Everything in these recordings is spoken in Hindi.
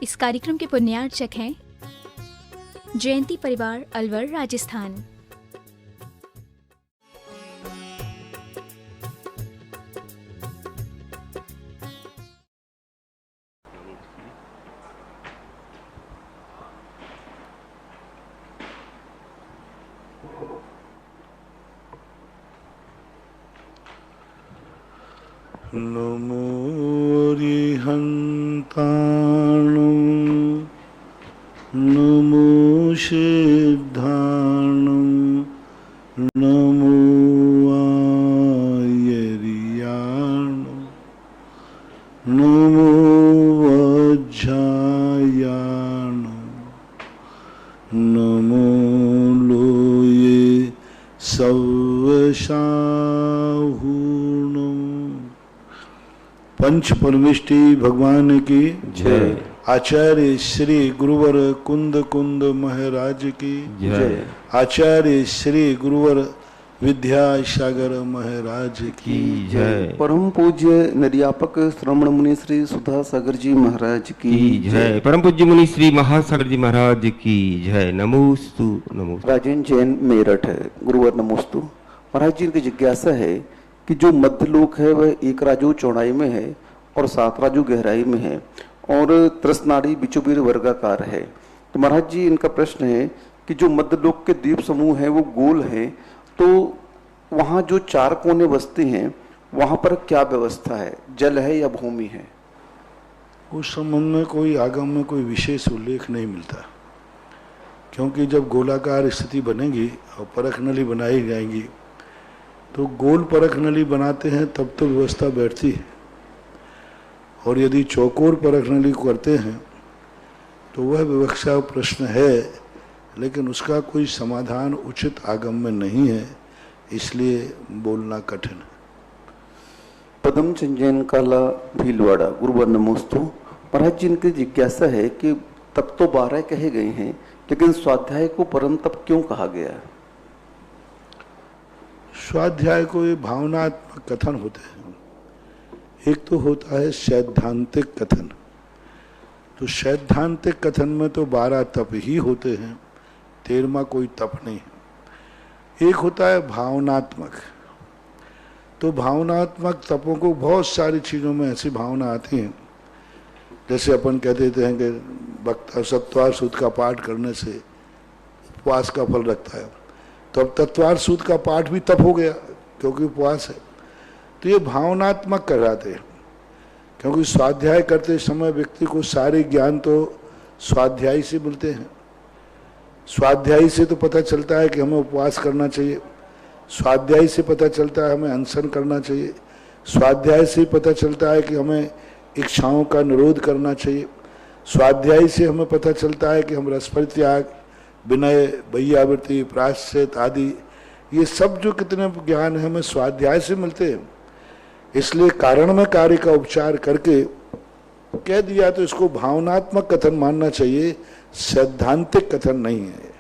इस कार्यक्रम के पुण्यार्चक हैं जयंती परिवार, अलवर, राजस्थान। नमो रिहन्ताणं नमो सिद्धाणं नमो आयर्याणं नमो वज्रायाणं नमो लोये सव्वशाहुणं। पंच परमिष्टि भगवान की जय। आचार्य श्री गुरुवर कुंद कुंद महाराज की जय। आचार्य श्री गुरुवर विद्यासागर महाराज की जय। परम पूज्य निर्यापक श्रवण मुनि श्री सुधा सागर जी महाराज की जय। परम पूज्य मुनि श्री महासागर जी महाराज की जय। नमोस्तु नमोस्तु। राजेंद्र जैन मेरठ है। गुरुवर नमोस्तु। महाराज जी की जिज्ञासा है कि जो मध्य लोक है वह 1 राजू चौड़ाई में है और 7 राजू गहराई में है और त्रसनाड़ी बिचुबीर वर्गाकार है। तो महाराज जी इनका प्रश्न है कि जो मध्य लोक के द्वीप समूह है वो गोल है, तो वहाँ जो 4 कोने बसते हैं वहाँ पर क्या व्यवस्था है, जल है या भूमि है? उस संबंध में कोई आगम में कोई विशेष उल्लेख नहीं मिलता, क्योंकि जब गोलाकार स्थिति बनेगी और परख नली बनाई जाएंगी तो गोल परख नली बनाते हैं तब तो व्यवस्था बैठती है, और यदि चौकोर परख नली करते हैं तो वह विवक्षा प्रश्न है, लेकिन उसका कोई समाधान उचित आगम में नहीं है, इसलिए बोलना कठिन है। पदम चंजन काला भीलवाड़ा। गुरुवर नमोस्तु। महाराज जी इनकी जिज्ञासा है कि तप तो 12 कहे गए हैं, लेकिन स्वाध्याय को परम तप क्यों कहा गया है? स्वाध्याय को ये भावनात्मक कथन होते हैं। एक तो होता है सैद्धांतिक कथन, तो सैद्धांतिक कथन में तो 12 तप ही होते हैं, 13वां कोई तप नहीं है। एक होता है भावनात्मक, तो भावनात्मक तपों को बहुत सारी चीज़ों में ऐसी भावना आती है, जैसे अपन कह देते हैं कि वक्ता सत्वार सूत्र का पाठ करने से उपवास का फल रखता है, तो अब तत्वार सूत्र का पाठ भी तप हो गया क्योंकि उपवास है। तो ये भावनात्मक कहलाते हैं, क्योंकि स्वाध्याय करते समय व्यक्ति को सारे ज्ञान तो स्वाध्याय से मिलते हैं। स्वाध्याय से तो पता चलता है कि हमें उपवास करना चाहिए, स्वाध्याय से पता चलता है हमें अनशन करना चाहिए, स्वाध्याय से पता चलता है कि हमें इच्छाओं का निरोध करना चाहिए, स्वाध्याय से हमें पता चलता है कि हम रसपरित्याग, विनय, वैयावृत्ति, प्रायश्चित आदि ये सब जो कितने ज्ञान है हमें स्वाध्याय से मिलते हैं। इसलिए कारण में कार्य का उपचार करके कह दिया तो इसको भावनात्मक कथन मानना चाहिए, सैद्धांतिक कथन नहीं है।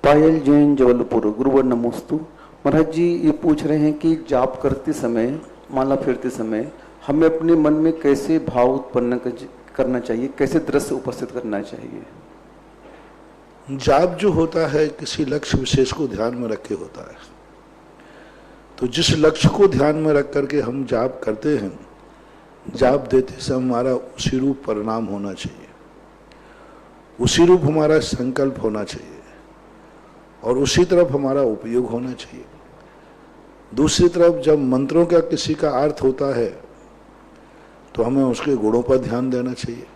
पायल जैन जबलपुर। गुरुवर नमोस्तु। महाराज जी ये पूछ रहे हैं कि जाप करते समय, माला फेरते समय हमें अपने मन में कैसे भाव उत्पन्न करना चाहिए, कैसे दृश्य उपस्थित करना चाहिए? जाप जो होता है किसी लक्ष्य विशेष को ध्यान में रख के होता है, तो जिस लक्ष्य को ध्यान में रख करके हम जाप करते हैं, जाप देते समय हमारा उसी रूप परिणाम होना चाहिए, उसी रूप हमारा संकल्प होना चाहिए और उसी तरफ हमारा उपयोग होना चाहिए। दूसरी तरफ जब मंत्रों का किसी का अर्थ होता है तो हमें उसके गुणों पर ध्यान देना चाहिए।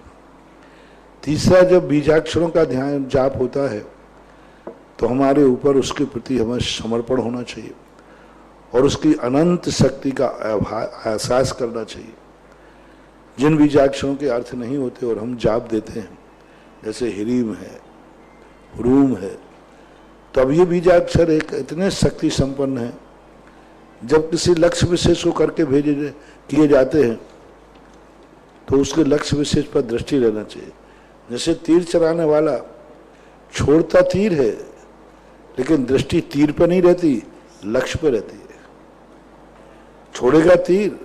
तीसरा, जब बीजाक्षरों का ध्यान जाप होता है तो हमारे ऊपर उसके प्रति हमें समर्पण होना चाहिए और उसकी अनंत शक्ति का एहसास करना चाहिए। जिन बीजाक्षरों के अर्थ नहीं होते और हम जाप देते हैं, जैसे हिरीम है, हरूम है, तो अब ये बीजाक्षर एक इतने शक्ति संपन्न है, जब किसी लक्ष्य विशेष को करके भेजे किए जाते हैं तो उसके लक्ष्य विशेष पर दृष्टि रहना चाहिए। जैसे तीर चलाने वाला छोड़ता तीर है, लेकिन दृष्टि तीर पर नहीं रहती, लक्ष्य पर रहती है। छोड़ेगा तीर,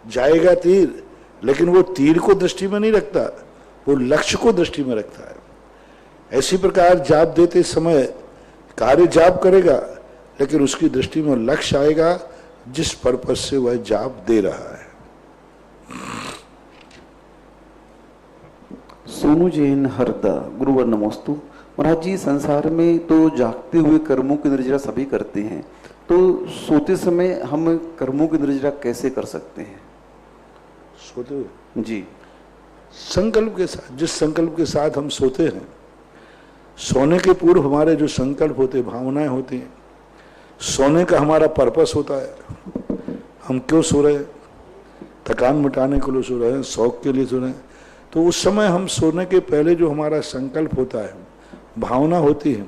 जाएगा तीर, लेकिन वो तीर को दृष्टि में नहीं रखता, वो लक्ष्य को दृष्टि में रखता है। ऐसी प्रकार जाप देते समय कार्य जाप करेगा, लेकिन उसकी दृष्टि में लक्ष्य आएगा जिस पर्पस से वह जाप दे रहा है। सोनू जैन हरदा, गुरुवर नमोस्तु। महाराज जी, संसार में तो जागते हुए कर्मों की निर्जरा सभी करते हैं, तो सोते समय हम कर्मों की निर्जरा कैसे कर सकते हैं? सोते हुए जी, संकल्प के साथ, जिस संकल्प के साथ हम सोते हैं, सोने के पूर्व हमारे जो संकल्प होते, भावनाएं होती हैं, सोने का हमारा पर्पस होता है। हम क्यों सो रहे हैं? थकान मिटाने के लिए सो रहे हैं, शौक के लिए सो रहे हैं। तो उस समय हम सोने के पहले जो हमारा संकल्प होता है, भावना होती है,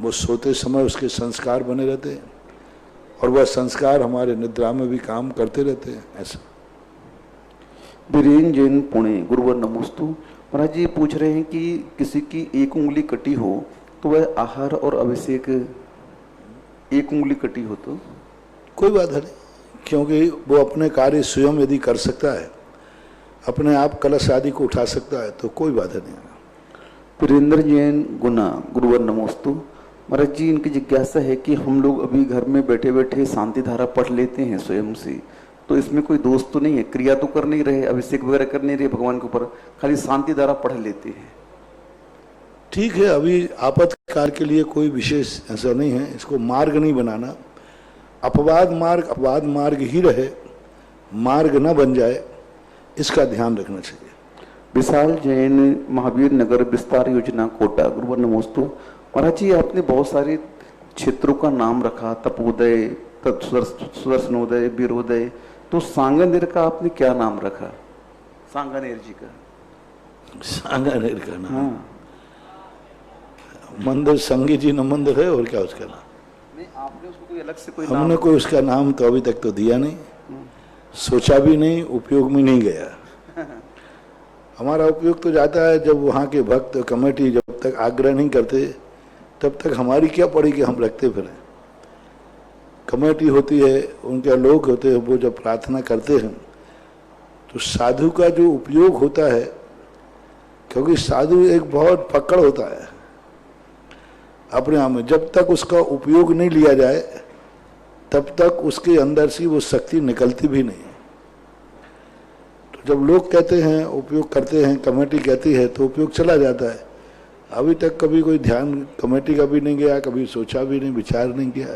वो सोते समय उसके संस्कार बने रहते हैं और वह संस्कार हमारे निद्रा में भी काम करते रहते हैं। ऐसा। बीरेन जैन पुणे, गुरुवर नमोस्तु। महाराज जी पूछ रहे हैं कि किसी की एक उंगली कटी हो तो वह आहार और अभिषेक, एक उंगली कटी हो तो कोई बाधा नहीं, क्योंकि वो अपने कार्य स्वयं यदि कर सकता है, अपने आप कलश आदि को उठा सकता है, तो कोई बाधा नहीं है। वीरेंद्र जैन गुना, गुरुवर नमोस्तु। महाराज जी, इनकी जिज्ञासा है कि हम लोग अभी घर में बैठे बैठे शांति धारा पढ़ लेते हैं स्वयं से, तो इसमें कोई दोष तो नहीं है? क्रिया तो कर नहीं रहे, अभिषेक वगैरह कर नहीं रहे भगवान के ऊपर, खाली शांति धारा पढ़ लेते हैं। ठीक है, अभी आपातकाल के लिए कोई विशेष ऐसा नहीं है, इसको मार्ग नहीं बनाना। अपवाद मार्ग ही रहे, मार्ग न बन जाए, इसका ध्यान रखना चाहिए। विशाल जैन, महावीर नगर विस्तार योजना कोटा, गुरुवर नमोस्तु। महाराज जी, आपने बहुत सारे क्षेत्रों का नाम रखा, तपोदय, सुदर्शनोदय, वीरोदय, तो सांगानेर का आपने क्या नाम रखा? सांगानेर जी का, सांगानेर का नाम? हाँ, मंदिर संगी जी न मंदिर है, और क्या उसका नाम? नहीं, आपने उसको कोई अलग से कोई हमने नाम? कोई उसका नाम तो अभी तक तो दिया नहीं, सोचा भी नहीं, उपयोग में नहीं गया। हमारा उपयोग तो जाता है जब वहाँ के भक्त कमेटी जब तक आग्रह नहीं करते, तब तक हमारी क्या पड़ी कि हम रखते फिरें। कमेटी होती है, उनके लोग होते हैं, वो जब प्रार्थना करते हैं तो साधु का जो उपयोग होता है, क्योंकि साधु एक बहुत पकड़ होता है अपने आप में, जब तक उसका उपयोग नहीं लिया जाए तब तक उसके अंदर से वो शक्ति निकलती भी नहीं। तो जब लोग कहते हैं, उपयोग करते हैं, कमेटी कहती है, तो उपयोग चला जाता है। अभी तक कभी कोई ध्यान कमेटी का भी नहीं गया, कभी सोचा भी नहीं, विचार नहीं किया।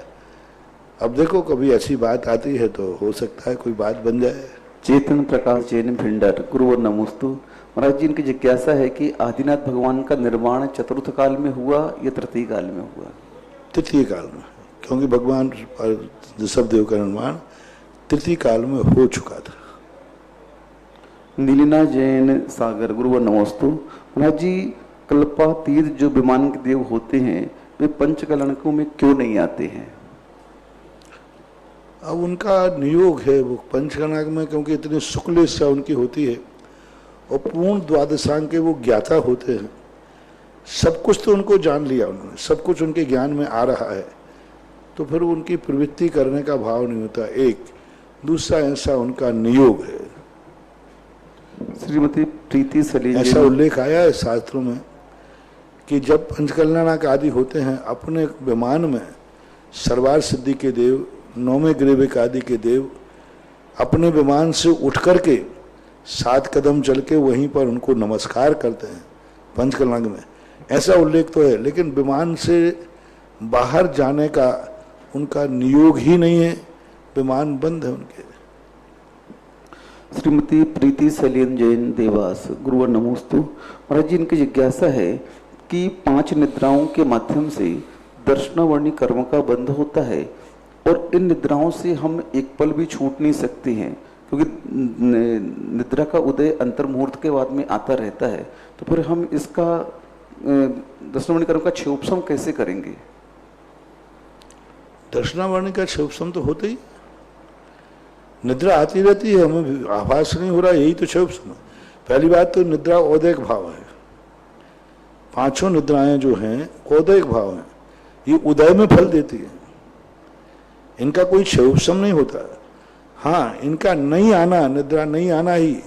अब देखो, कभी ऐसी बात आती है तो हो सकता है कोई बात बन जाए। चेतन प्रकाश जैन भिंडर, गुरुवर नमोस्तु। महाराज जी, इनकी जिज्ञासा है कि आदिनाथ भगवान का निर्माण चतुर्थ काल में हुआ या तृतीय काल में हुआ? तृतीय काल में, क्योंकि भगवान ऋषभदेव का निर्माण तृतीय काल में हो चुका था। नीलिना जैन सागर, गुरुवर नमोस्तु। महाराज जी, कल्पातीत जो विमान के देव होते हैं वे पंचकलंकों में क्यों नहीं आते हैं? अब उनका नियोग है वो पंचकलंक में, क्योंकि इतनी शुक्ल इच्छा उनकी होती है और पूर्ण द्वादशांग के वो ज्ञाता होते हैं। सब कुछ तो उनको जान लिया उन्होंने, सब कुछ उनके ज्ञान में आ रहा है, तो फिर उनकी प्रवृत्ति करने का भाव नहीं होता। एक दूसरा ऐसा उनका नियोग है। श्रीमती प्रीति सलीम, ऐसा उल्लेख आया है शास्त्रों में कि जब पंचकल्याणक आदि होते हैं, अपने विमान में सर्वार सिद्धि के देव, नौवें ग्रीविक आदि के देव अपने विमान से उठ करके 7 कदम चल के वहीं पर उनको नमस्कार करते हैं पंचकल्याणक में। ऐसा उल्लेख तो है, लेकिन विमान से बाहर जाने का उनका नियोग ही नहीं है, विमान बंद है उनके। श्रीमती प्रीति सलीम जैन देवास, गुरुवर नमोस्तु। महाराज जी, इनकी जिज्ञासा है कि 5 निद्राओं के माध्यम से दर्शनावर्णी कर्म का बंध होता है और इन निद्राओं से हम एक पल भी छूट नहीं सकते हैं, क्योंकि निद्रा का उदय अंतर्मुहूर्त के बाद में आता रहता है, तो फिर हम इसका दर्शनावर्णी कर्म का क्षयोपशम कैसे करेंगे? दर्शनावर्णी का क्षयोपशम तो होता ही, निद्रा आती रहती है, हमें आभास नहीं हो रहा, यही तो क्षयोपशम है। पहली बात तो निद्रा औदैक भाव है, 5 निद्राएं जो हैं औदैक भाव हैं, ये उदय में फल देती है, इनका कोई क्षयोपशम नहीं होता। हाँ, इनका नहीं आना, निद्रा नहीं आना ही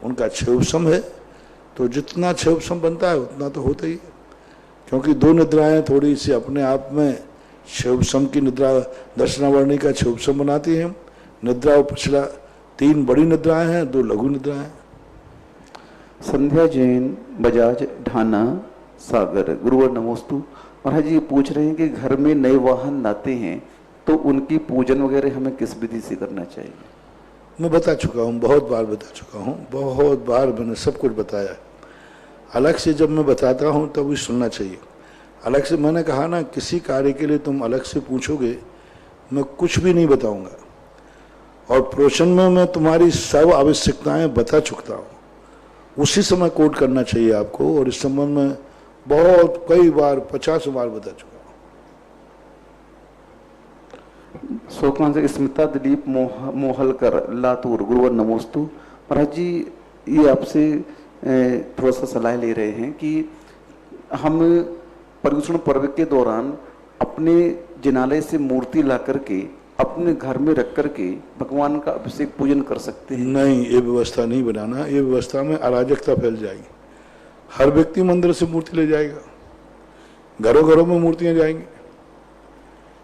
उनका क्षयोपशम है। तो जितना क्षय उपशम बनता है उतना तो होता ही है, क्योंकि दो निद्राएं थोड़ी सी अपने आप में क्षय उपशम की निद्रा दर्शनावर्णी का क्षय उपशम बनाती हैं। निद्रा उपशिला 3 बड़ी निद्राएं हैं, 2 लघु निद्राएं हैं। संध्या जैन, बजाज ढाना, सागर, गुरुवर नमोस्तु। महाराज जी ये पूछ रहे हैं कि घर में नए वाहन लाते हैं तो उनकी पूजन वगैरह हमें किस विधि से करना चाहिए? मैं बता चुका हूँ, बहुत बार बता चुका हूँ, बहुत बार मैंने सब कुछ बताया। अलग से जब मैं बताता हूँ तब भी सुनना चाहिए। अलग से मैंने कहा ना, किसी कार्य के लिए तुम अलग से पूछोगे मैं कुछ भी नहीं बताऊंगा, और प्रवचन में मैं तुम्हारी सब आवश्यकताएं बता चुका हूँ, उसी समय कोट करना चाहिए आपको। और इस संबंध में बहुत कई बार 50 बार बता चुका हूँ। शोकांश स्मिता दिलीप मोहलकर, लातूर, गुरुवर नमोस्तु। महाराज जी ये आपसे थोड़ा सा सलाह ले रहे हैं कि हम पर्युषण पर्व के दौरान अपने जिनालय से मूर्ति ला करके अपने घर में रख करके भगवान का अभिषेक पूजन कर सकते हैं? नहीं, ये व्यवस्था नहीं बनाना। ये व्यवस्था में अराजकता फैल जाएगी। हर व्यक्ति मंदिर से मूर्ति ले जाएगा, घरों घरों में मूर्तियां जाएंगी।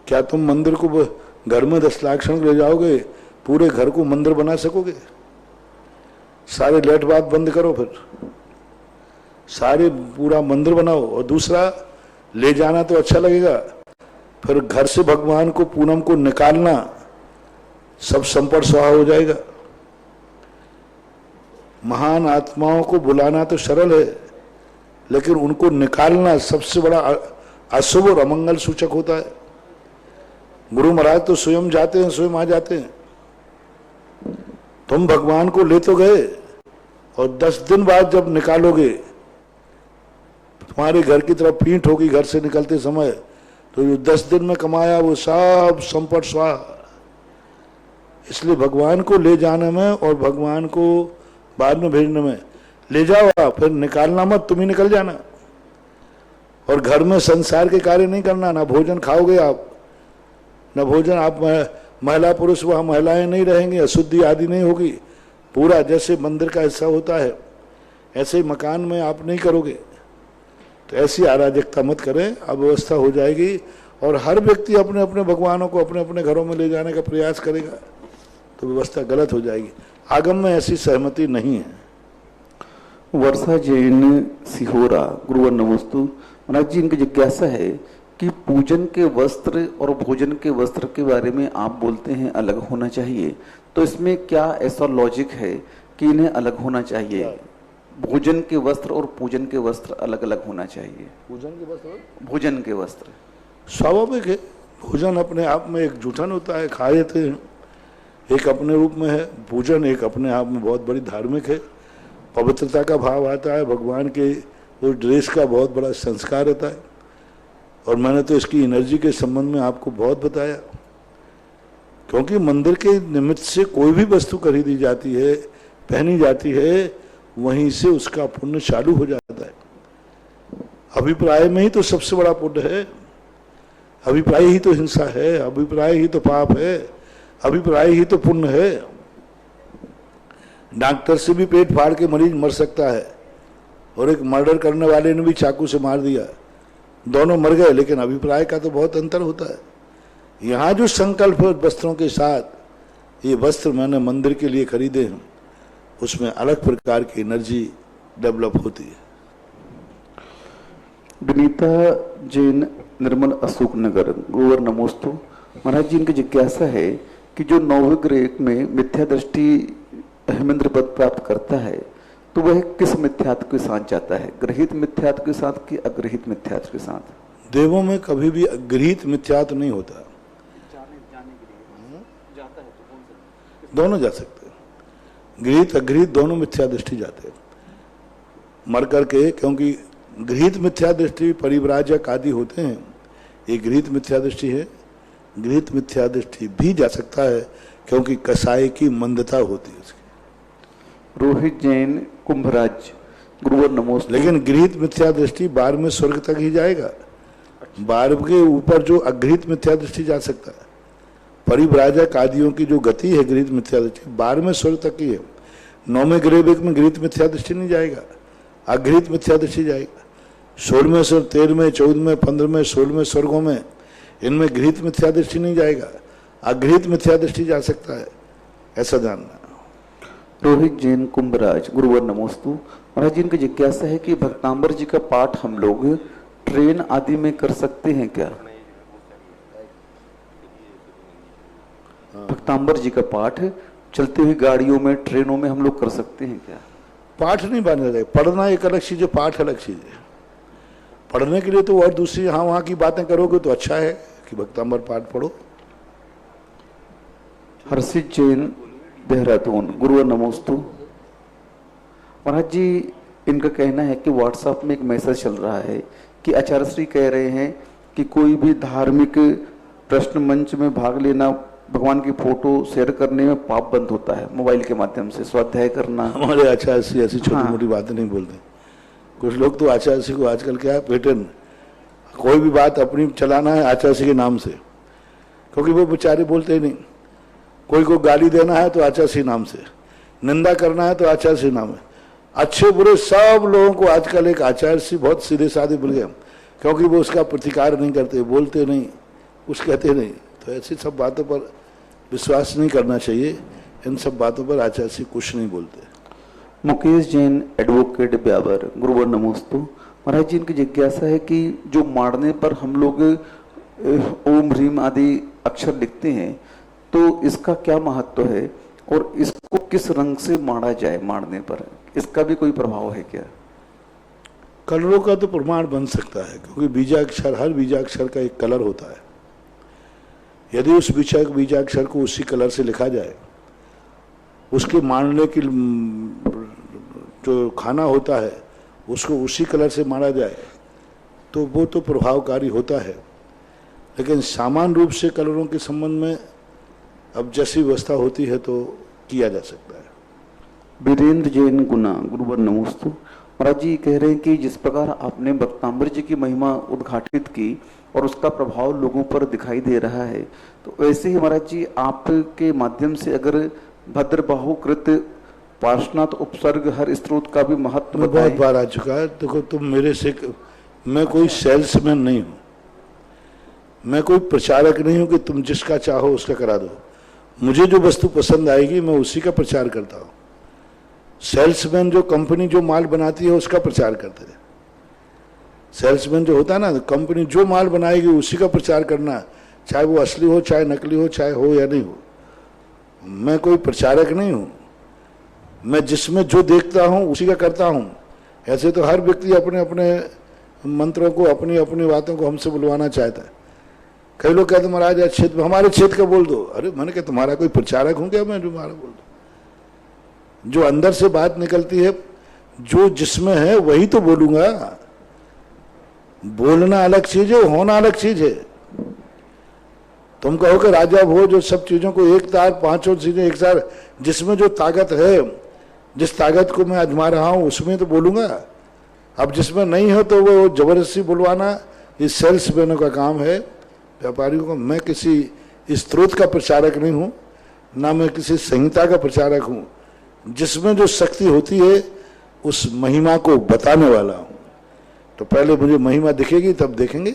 क्या तुम मंदिर को घर में 10 लाख क्षण ले जाओगे, पूरे घर को मंदिर बना सकोगे? सारे लेट बात बंद करो, फिर सारे पूरा मंदिर बनाओ। और दूसरा, ले जाना तो अच्छा लगेगा, फिर घर से भगवान को पूनम को निकालना सब संपट स्वाहा हो जाएगा। महान आत्माओं को बुलाना तो सरल है, लेकिन उनको निकालना सबसे बड़ा अशुभ और अमंगल सूचक होता है। गुरु महाराज तो स्वयं जाते हैं, स्वयं आ जाते हैं। तुम भगवान को ले तो गए, और 10 दिन बाद जब निकालोगे तुम्हारे घर की तरफ पीठ होगी घर से निकलते समय, तो जो 10 दिन में कमाया वो सब संपट स्वाहा। इसलिए भगवान को ले जाने में और भगवान को बाद में भेजने में, ले जाओ आप, फिर निकालना मत, तुम ही निकल जाना। और घर में संसार के कार्य नहीं करना, ना भोजन खाओगे आप, ना भोजन आप महिला पुरुष वहां महिलाएं नहीं रहेंगी, अशुद्धि आदि नहीं होगी। पूरा जैसे मंदिर का हिस्सा होता है ऐसे ही मकान में आप नहीं करोगे। तो ऐसी अराजकता मत करें, अव्यवस्था हो जाएगी और हर व्यक्ति अपने अपने भगवानों को अपने अपने घरों में ले जाने का प्रयास करेगा तो व्यवस्था गलत हो जाएगी। आगम में ऐसी सहमति नहीं है। वर्षा जैन, सिहोरा, गुरुवर नमोस्तु। महाराज जी इनकी जिज्ञासा है कि पूजन के वस्त्र और भोजन के वस्त्र के बारे में आप बोलते हैं अलग होना चाहिए, तो इसमें क्या ऐसा लॉजिक है कि इन्हें अलग होना चाहिए? भोजन के वस्त्र और पूजन के वस्त्र अलग अलग होना चाहिए? भोजन के वस्त्र, भोजन के वस्त्र स्वाभाविक है। भोजन अपने आप में एक जूठन होता है, खा लेते हैं, एक अपने रूप में है। पूजन एक अपने आप में बहुत बड़ी धार्मिक है, पवित्रता का भाव आता है, भगवान के उस ड्रेस का बहुत बड़ा संस्कार रहता है। और मैंने तो इसकी एनर्जी के संबंध में आपको बहुत बताया, क्योंकि मंदिर के निमित्त से कोई भी वस्तु खरीदी जाती है, पहनी जाती है, वहीं से उसका पुण्य चालू हो जाता है। अभिप्राय में ही तो सबसे बड़ा पुण्य है। अभिप्राय ही तो हिंसा है, अभिप्राय ही तो पाप है, अभिप्राय ही तो पुण्य है। डॉक्टर से भी पेट फाड़ के मरीज मर सकता है, और एक मर्डर करने वाले ने भी चाकू से मार दिया, दोनों मर गए, लेकिन अभिप्राय का तो बहुत अंतर होता है। यहाँ जो संकल्प है वस्त्रों के साथ, ये वस्त्र मैंने मंदिर के लिए खरीदे हैं, उसमें अलग प्रकार की एनर्जी डेवलप होती है। विनीता जैन, निर्मल, अशोक नगर, गुरुवर नमोस्तु। महाराज जी इनकी जिज्ञासा है कि जो 9वें ग्रह में मिथ्या दृष्टि हेमेंद्र पद प्राप्त करता है तो वह किस मिथ्यात्व के साथ जाता है? ग्रहित मिथ्यात्व के साथ कि अग्रहित मिथ्यात्व के साथ? देवों में कभी भी गृहीत मिथ्यात्व नहीं होता, दोनों जा सकते हैं। गृहीत अगृहीत दोनों मिथ्या दृष्टि जाते हैं मर करके, क्योंकि गृहीत मिथ्या दृष्टि परिव्राजक आदि होते हैं, ये गृहीत मिथ्या दृष्टि है। गृहीत मिथ्या दृष्टि भी जा सकता है क्योंकि कसाई की मंदता होती है उसकी। रोहित जैन, कुंभराज, गुरुवर नमोस्तु। लेकिन गृहीत मिथ्या दृष्टि 12वें स्वर्ग तक ही जाएगा, 12 के ऊपर जो अगृहीत मिथ्या दृष्टि जा सकता है। परिव्राजक आदियों की जो गति है गृहीत मिथ्या दृष्टि 12वें स्वर्ग तक ही है। 9वें ग्रह में गृहीत मिथ्या दृष्टि नहीं जाएगा, अघृहित मिथ्या दृष्टि जाएगा। 16वें स्वर 13वें 14वें 15वें 16वें स्वर्गों में इनमें गृहित मिथ्या दृष्टि नहीं जाएगा, अगृहित मिथ्या दृष्टि जा सकता है, ऐसा जानना। रोहित जैन कुंभराज, गुरुवर नमोस्तु। महाराज जी, इनकी जिज्ञासा है कि भक्तांबर जी का पाठ हम लोग ट्रेन आदि में कर सकते हैं क्या? भक्तांबर जी का पाठ चलती हुई गाड़ियों में, ट्रेनों में हम लोग कर सकते हैं क्या? पाठ नहीं माना जाए, पढ़ना एक अलग चीज है, पाठ अलग चीज है। पढ़ने के लिए तो और दूसरी यहाँ वहां की बातें करोगे तो अच्छा है कि भक्तांबर पाठ पढ़ो। हर्षित जैन देहरादून, गुरुवर नमोस्तु। महाराज जी, इनका कहना है कि व्हाट्सएप में एक मैसेज चल रहा है कि आचार्य श्री कह रहे हैं कि कोई भी धार्मिक प्रश्न मंच में भाग लेना, भगवान की फोटो शेयर करने में पाप बंद होता है, मोबाइल के माध्यम से स्वाध्याय करना। हमारे आचार्य श्री ऐसी छोटी मोटी बातें नहीं बोलते। कुछ लोग तो आचार्य श्री को आजकल क्या है पैटर्न, कोई भी बात अपनी चलाना है आचार्य श्री के नाम से, क्योंकि वो बेचारे बोलते ही नहीं। कोई को गाली देना है तो आचार्य श्री नाम से, निंदा करना है तो आचार्य श्री नाम है। अच्छे बुरे सब लोगों को आजकल एक आचार्य श्री बहुत सीधे साधे बोल गए, क्योंकि वो उसका प्रतिकार नहीं करते, बोलते नहीं, कुछ कहते नहीं। तो ऐसी सब बातों पर विश्वास नहीं करना चाहिए, इन सब बातों पर आचार्य श्री कुछ नहीं बोलते। मुकेश जैन एडवोकेट ब्यावर, गुरुवर नमोस्तु। महाराज जी, इनकी जिज्ञासा है कि जो मारने पर हम लोग ओम ह्रीम आदि अक्षर लिखते हैं, तो इसका क्या महत्व है और इसको किस रंग से मारा जाए? मारने पर इसका भी कोई प्रभाव है क्या? कलरों का तो प्रमाण बन सकता है, क्योंकि बीजाक्षर, हर बीजाक्षर का एक कलर होता है। यदि उस बीजाक्षर को उसी कलर से लिखा जाए, उसके मारने की जो खाना होता है उसको उसी कलर से मारा जाए, तो वो तो प्रभावकारी होता है। लेकिन सामान्य रूप से कलरों के संबंध में अब जैसी व्यवस्था होती है तो किया जा सकता है। वीरेंद्र जैन गुना, गुरुवर नमोस्तु। महाराज जी कह रहे हैं कि जिस प्रकार आपने भक्तांबर जी की महिमा उद्घाटित की और उसका प्रभाव लोगों पर दिखाई दे रहा है, तो वैसे ही महाराज जी आपके माध्यम से अगर भद्रबाहुकृत पार्श्वनाथ उपसर्ग हर स्त्रोत का भी महत्व मैं बहुत बार आ चुका है। देखो, तुम मेरे से, मैं कोई सेल्समैन नहीं हूं, मैं कोई प्रचारक नहीं हूं कि तुम जिसका चाहो उसका करा दो। मुझे जो वस्तु पसंद आएगी मैं उसी का प्रचार करता हूं। सेल्समैन जो कंपनी जो माल बनाती है उसका प्रचार करते हैं। सेल्समैन जो होता है ना, कंपनी जो माल बनाएगी उसी का प्रचार करना, चाहे वो असली हो, चाहे नकली हो, चाहे हो या नहीं हो। मैं कोई प्रचारक नहीं हूं, मैं जिसमें जो देखता हूं उसी का करता हूं। ऐसे तो हर व्यक्ति अपने अपने मंत्रों को, अपनी अपनी बातों को हमसे बुलवाना चाहता है। कई लोग कहते महाराज क्षेत्र में, हमारे क्षेत्र का बोल दो। अरे मैंने कहा तुम्हारा कोई प्रचारक हूं क्या मैं जो तुम्हारा बोल दो? जो अंदर से बात निकलती है, जो जिसमें है वही तो बोलूंगा। बोलना अलग चीज है, होना अलग चीज है। तुम कहो कि राजा भोज जो सब चीजों को एक तार पांचों चीजें एक साथ, जिसमें जो ताकत है, जिस ताकत को मैं आजमा रहा हूं उसमें तो बोलूंगा। अब जिसमें नहीं हो तो वो जबरदस्ती बुलवाना, ये सेल्समैनों का काम है, व्यापारियों का। मैं किसी स्त्रोत का प्रचारक नहीं हूं, ना मैं किसी संहिता का प्रचारक हूं। जिसमें जो शक्ति होती है उस महिमा को बताने वाला हूं। तो पहले मुझे महिमा दिखेगी तब देखेंगे।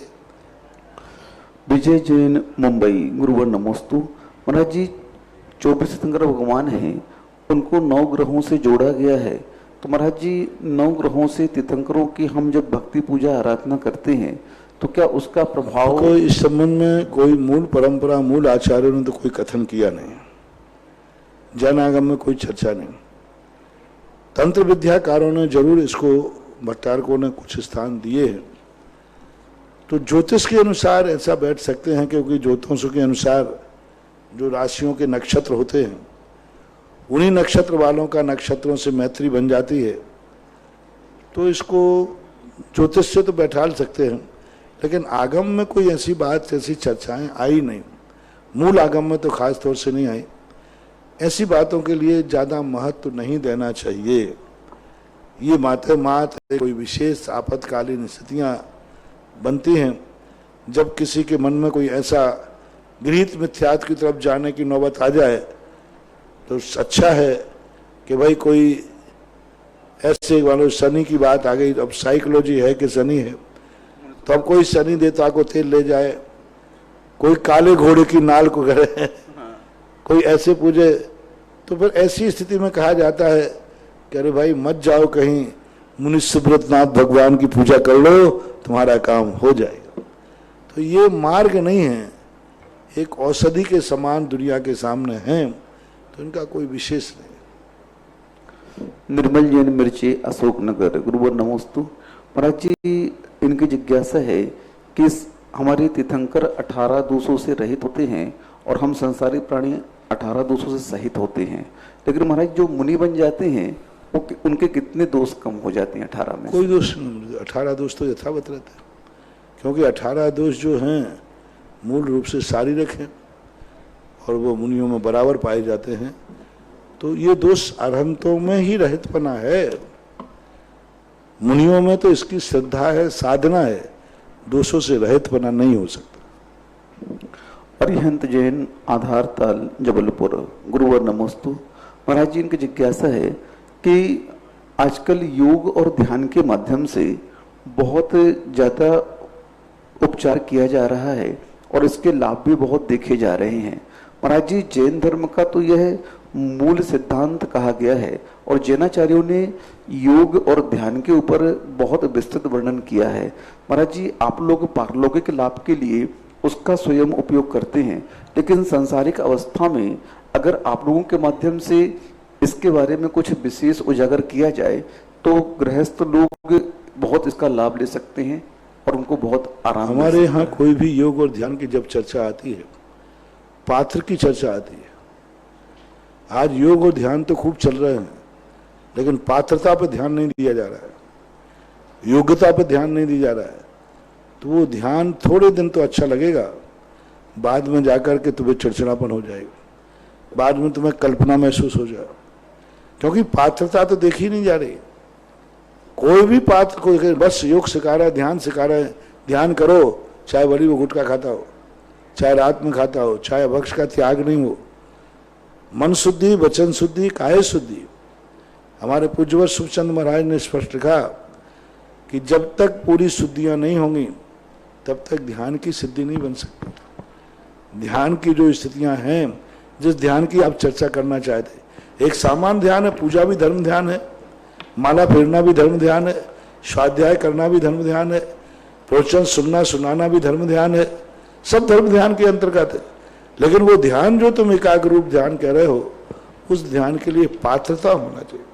विजय जैन मुंबई, गुरुवर नमोस्तु। महाराज जी, 24 तीर्थंकर भगवान हैं, उनको 9 ग्रहों से जोड़ा गया है। तो महाराज जी, 9 ग्रहों से तीर्थंकरों की हम जब भक्ति पूजा आराधना करते हैं तो क्या उसका प्रभाव? कोई इस संबंध में कोई मूल परंपरा, मूल आचार्यों ने तो कोई कथन किया नहीं, जैन आगम में कोई चर्चा नहीं। तंत्र विद्याकारों ने जरूर इसको, भट्टारकों ने कुछ स्थान दिए हैं। तो ज्योतिष के अनुसार ऐसा बैठ सकते हैं, क्योंकि ज्योतिषों के अनुसार जो राशियों के नक्षत्र होते हैं, उन्हीं नक्षत्र वालों का नक्षत्रों से मैत्री बन जाती है। तो इसको ज्योतिष से तो बैठाल सकते हैं, लेकिन आगम में कोई ऐसी बात, ऐसी चर्चाएं आई नहीं। मूल आगम में तो खास तौर से नहीं आई। ऐसी बातों के लिए ज्यादा महत्व नहीं देना चाहिए। ये मात्र कोई विशेष आपातकालीन स्थितियां बनती हैं, जब किसी के मन में कोई ऐसा गृहीत मिथ्यात्व की तरफ जाने की नौबत आ जाए, तो अच्छा है कि भाई कोई ऐसे मान लो शनि की बात आ गई, अब साइकोलॉजी है कि शनि है, तो अब कोई शनि देवता को तेल ले जाए, कोई काले घोड़े की नाल को करे, कोई ऐसे पूजे, तो फिर ऐसी स्थिति में कहा जाता है कि अरे भाई मत जाओ कहीं, मुनि सुब्रतनाथ भगवान की पूजा कर लो, तुम्हारा काम हो जाएगा। तो ये मार्ग नहीं है, एक औषधि के समान दुनिया के सामने हैं, तो इनका कोई विशेष नहीं। निर्मल जैन मिर्ची अशोकनगर, गुरुवर नमोस्तु। महाराज जी, इनकी जिज्ञासा है कि हमारे तीर्थंकर 18 दोषों से रहित होते हैं और हम संसारी प्राणी 18 दोषों से सहित होते हैं, लेकिन महाराज जो मुनि बन जाते हैं वो उनके कितने दोष कम हो जाते हैं 18 में? कोई दोष नहीं, 18 दोष तो यथावत रहते हैं, क्योंकि 18 दोष जो हैं मूल रूप से शारीरिक हैं और वो मुनियों में बराबर पाए जाते हैं। तो ये दोष अरहंतों में ही रहितपना है, मुनियों में तो इसकी श्रद्धा है, साधना है, दोषों से रहितपना नहीं हो सकता। अरिहंत जैन आधार ताल जबलपुर, गुरुवर नमोस्तु। महाराज जी, इनकी जिज्ञासा है कि आजकल योग और ध्यान के माध्यम से बहुत ज्यादा उपचार किया जा रहा है और इसके लाभ भी बहुत देखे जा रहे हैं। महाराज जी, जैन धर्म का तो यह मूल सिद्धांत कहा गया है और जैनाचार्यों ने योग और ध्यान के ऊपर बहुत विस्तृत वर्णन किया है। महाराज जी, आप लोग पारलौकिक लाभ के लिए उसका स्वयं उपयोग करते हैं, लेकिन सांसारिक अवस्था में अगर आप लोगों के माध्यम से इसके बारे में कुछ विशेष उजागर किया जाए तो गृहस्थ लोग बहुत इसका लाभ ले सकते हैं और उनको बहुत आराम। हमारे यहाँ कोई भी योग और ध्यान की जब चर्चा आती है, पात्र की चर्चा आती है। आज योग और ध्यान तो खूब चल रहे हैं, लेकिन पात्रता पर ध्यान नहीं दिया जा रहा है, योग्यता पर ध्यान नहीं दिया जा रहा है। तो वो ध्यान थोड़े दिन तो अच्छा लगेगा, बाद में जाकर के तुम्हें चिड़चिड़ापन हो जाएगा, बाद में तुम्हें कल्पना महसूस हो जाएगा, क्योंकि पात्रता तो देखी नहीं जा रही। कोई भी पात्र को बस योग सिखा रहा है, ध्यान सिखा रहा है, ध्यान करो, चाहे बड़ी वो गुटखा खाता हो, चाहे रात में खाता हो, चाहे भक्ष का त्याग नहीं हो, मन शुद्धि, वचन शुद्धि, काया शुद्धि। हमारे पूज्यवर सुखचंद महाराज ने स्पष्ट लिखा कि जब तक पूरी शुद्धियां नहीं होंगी तब तक ध्यान की सिद्धि नहीं बन सकती। ध्यान की जो स्थितियां हैं, जिस ध्यान की आप चर्चा करना चाहते, एक सामान्य ध्यान है, पूजा भी धर्म ध्यान है, माला फेरना भी धर्म ध्यान है, स्वाध्याय करना भी धर्म ध्यान है, प्रवचन सुनना सुनाना भी धर्म ध्यान है, सब धर्म ध्यान के अंतर्गत है। लेकिन वो ध्यान जो तुम एकाग्र रूप ध्यान कह रहे हो, उस ध्यान के लिए पात्रता होना चाहिए।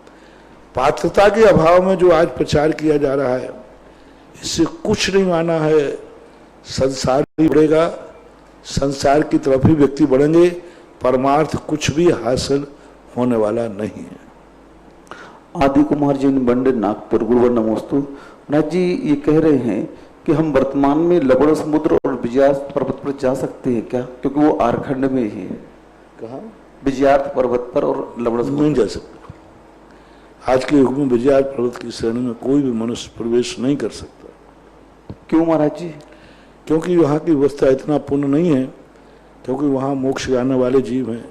पात्रता के अभाव में जो आज प्रचार किया जा रहा है, इससे कुछ नहीं माना है। संसार ही बढ़ेगा, संसार की तरफ ही व्यक्ति बढ़ेंगे, परमार्थ कुछ भी हासिल होने वाला नहीं है। आदि कुमार जैन बंड, नागपुर, गुरुवर नमोस्तु। महाराज जी, ये कह रहे हैं कि हम वर्तमान में लवण समुद्र और विजयार्थ पर्वत पर जा सकते हैं क्या, क्योंकि वो आरखंड में ही है। कहाँ? विजयार्थ पर्वत पर और लवण समुद्र नहीं जा सकता। आज के युग में विजयार्थ पर्वत की श्रेणी में कोई भी मनुष्य प्रवेश नहीं कर सकता। क्यों महाराज जी? क्योंकि वहाँ की व्यवस्था इतना पुण्य नहीं है, क्योंकि वहाँ मोक्ष जाने वाले जीव हैं,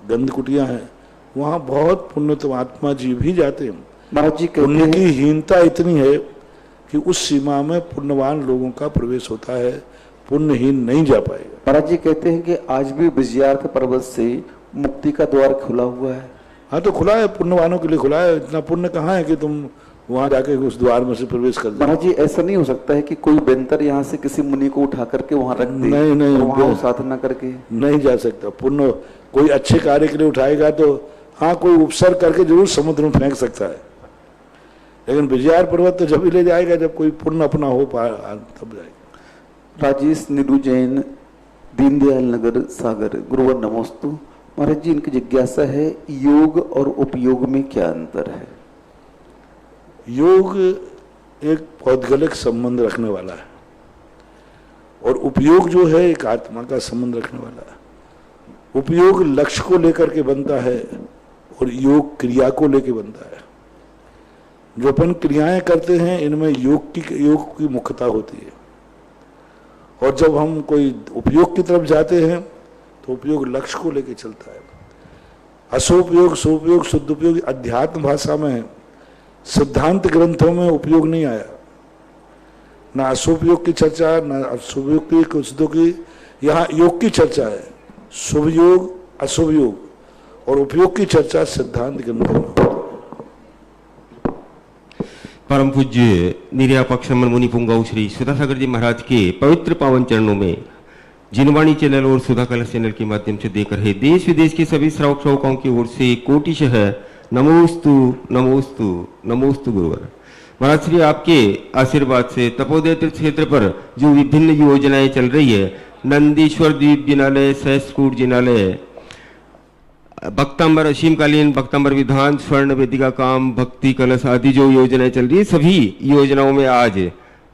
गंध कुटियाँ हैं, वहाँ बहुत पुण्यतम आत्मा जीव ही जाते हैं। महाराज जी, पुण्य की हीनता इतनी है कि उस सीमा में पुण्यवान लोगों का प्रवेश होता है, पुण्यहीन नहीं जा पाएगा। महाराज जी कहते हैं कि आज भी विजयार्थ पर्वत से मुक्ति का द्वार खुला हुआ है। हाँ, तो खुला है, पुण्यवानों के लिए खुला है। इतना पुण्य कहाँ है कि तुम वहां जाके उस द्वार में से प्रवेश कर दो। महाराज जी, ऐसा नहीं हो सकता है कि कोई बेंतर यहाँ से किसी मुनि को उठा करके वहां रख दे? नहीं, वहां साधना करके नहीं जा सकता। पुण्य कोई अच्छे कार्य के लिए उठाएगा तो हाँ, कोई उपसर्ग करके जरूर समुद्र में फेंक सकता है, लेकिन विजयार पर्वत तो जब ही ले जाएगा जब कोई पुण्य अपना हो तब जाएगा। राजेश नीरू जैन, दीनदयाल नगर, सागर, गुरुवर नमोस्तु। महाराज जी, इनकी जिज्ञासा है, योग और उपयोग में क्या अंतर है? योग एक पौद्गलिक संबंध रखने वाला है और उपयोग जो है एक आत्मा का संबंध रखने वाला है। उपयोग लक्ष्य को लेकर के बनता है और योग क्रिया को लेकर बनता है। जो अपन क्रियाएं करते हैं इनमें योग की मुख्यता होती है, और जब हम कोई उपयोग की तरफ जाते हैं तो उपयोग लक्ष्य को लेकर चलता है। असोपयोग, सोपयोग, शुद्ध उपयोग अध्यात्म भाषा में है, सिद्धांत ग्रंथों में उपयोग नहीं आया, ना अशुभयोग की चर्चा, ना अशुभयोग की, कुछ की। यहाँ योग की चर्चा है, शुभ योग, अशुभ योग और उपयोग की चर्चा सिद्धांत ग्रंथों में। परम पूज्य निर्यापक समन मुनि पुंगव श्री सुधासागर जी महाराज के पवित्र पावन चरणों में जिनवाणी चैनल और सुधा कलश चैनल के माध्यम से देख रहे देश विदेश के सभी श्रावक श्रावकाओं की ओर से कोटिशः नमोस्तु नमोस्तु नमोस्तु गुरुवर। महाराज श्री आपके आशीर्वाद से तपोदय तीर्थ क्षेत्र पर जो विभिन्न योजनाएं चल रही है, नंदीश्वर द्वीप जिनालय, सहस्त्रकूट जिनालय, भक्तांबर असीमकालीन भक्तांबर विधान, स्वर्ण वेदिका काम, भक्ति कलश आदि जो योजनाएं चल रही है, सभी योजनाओं में आज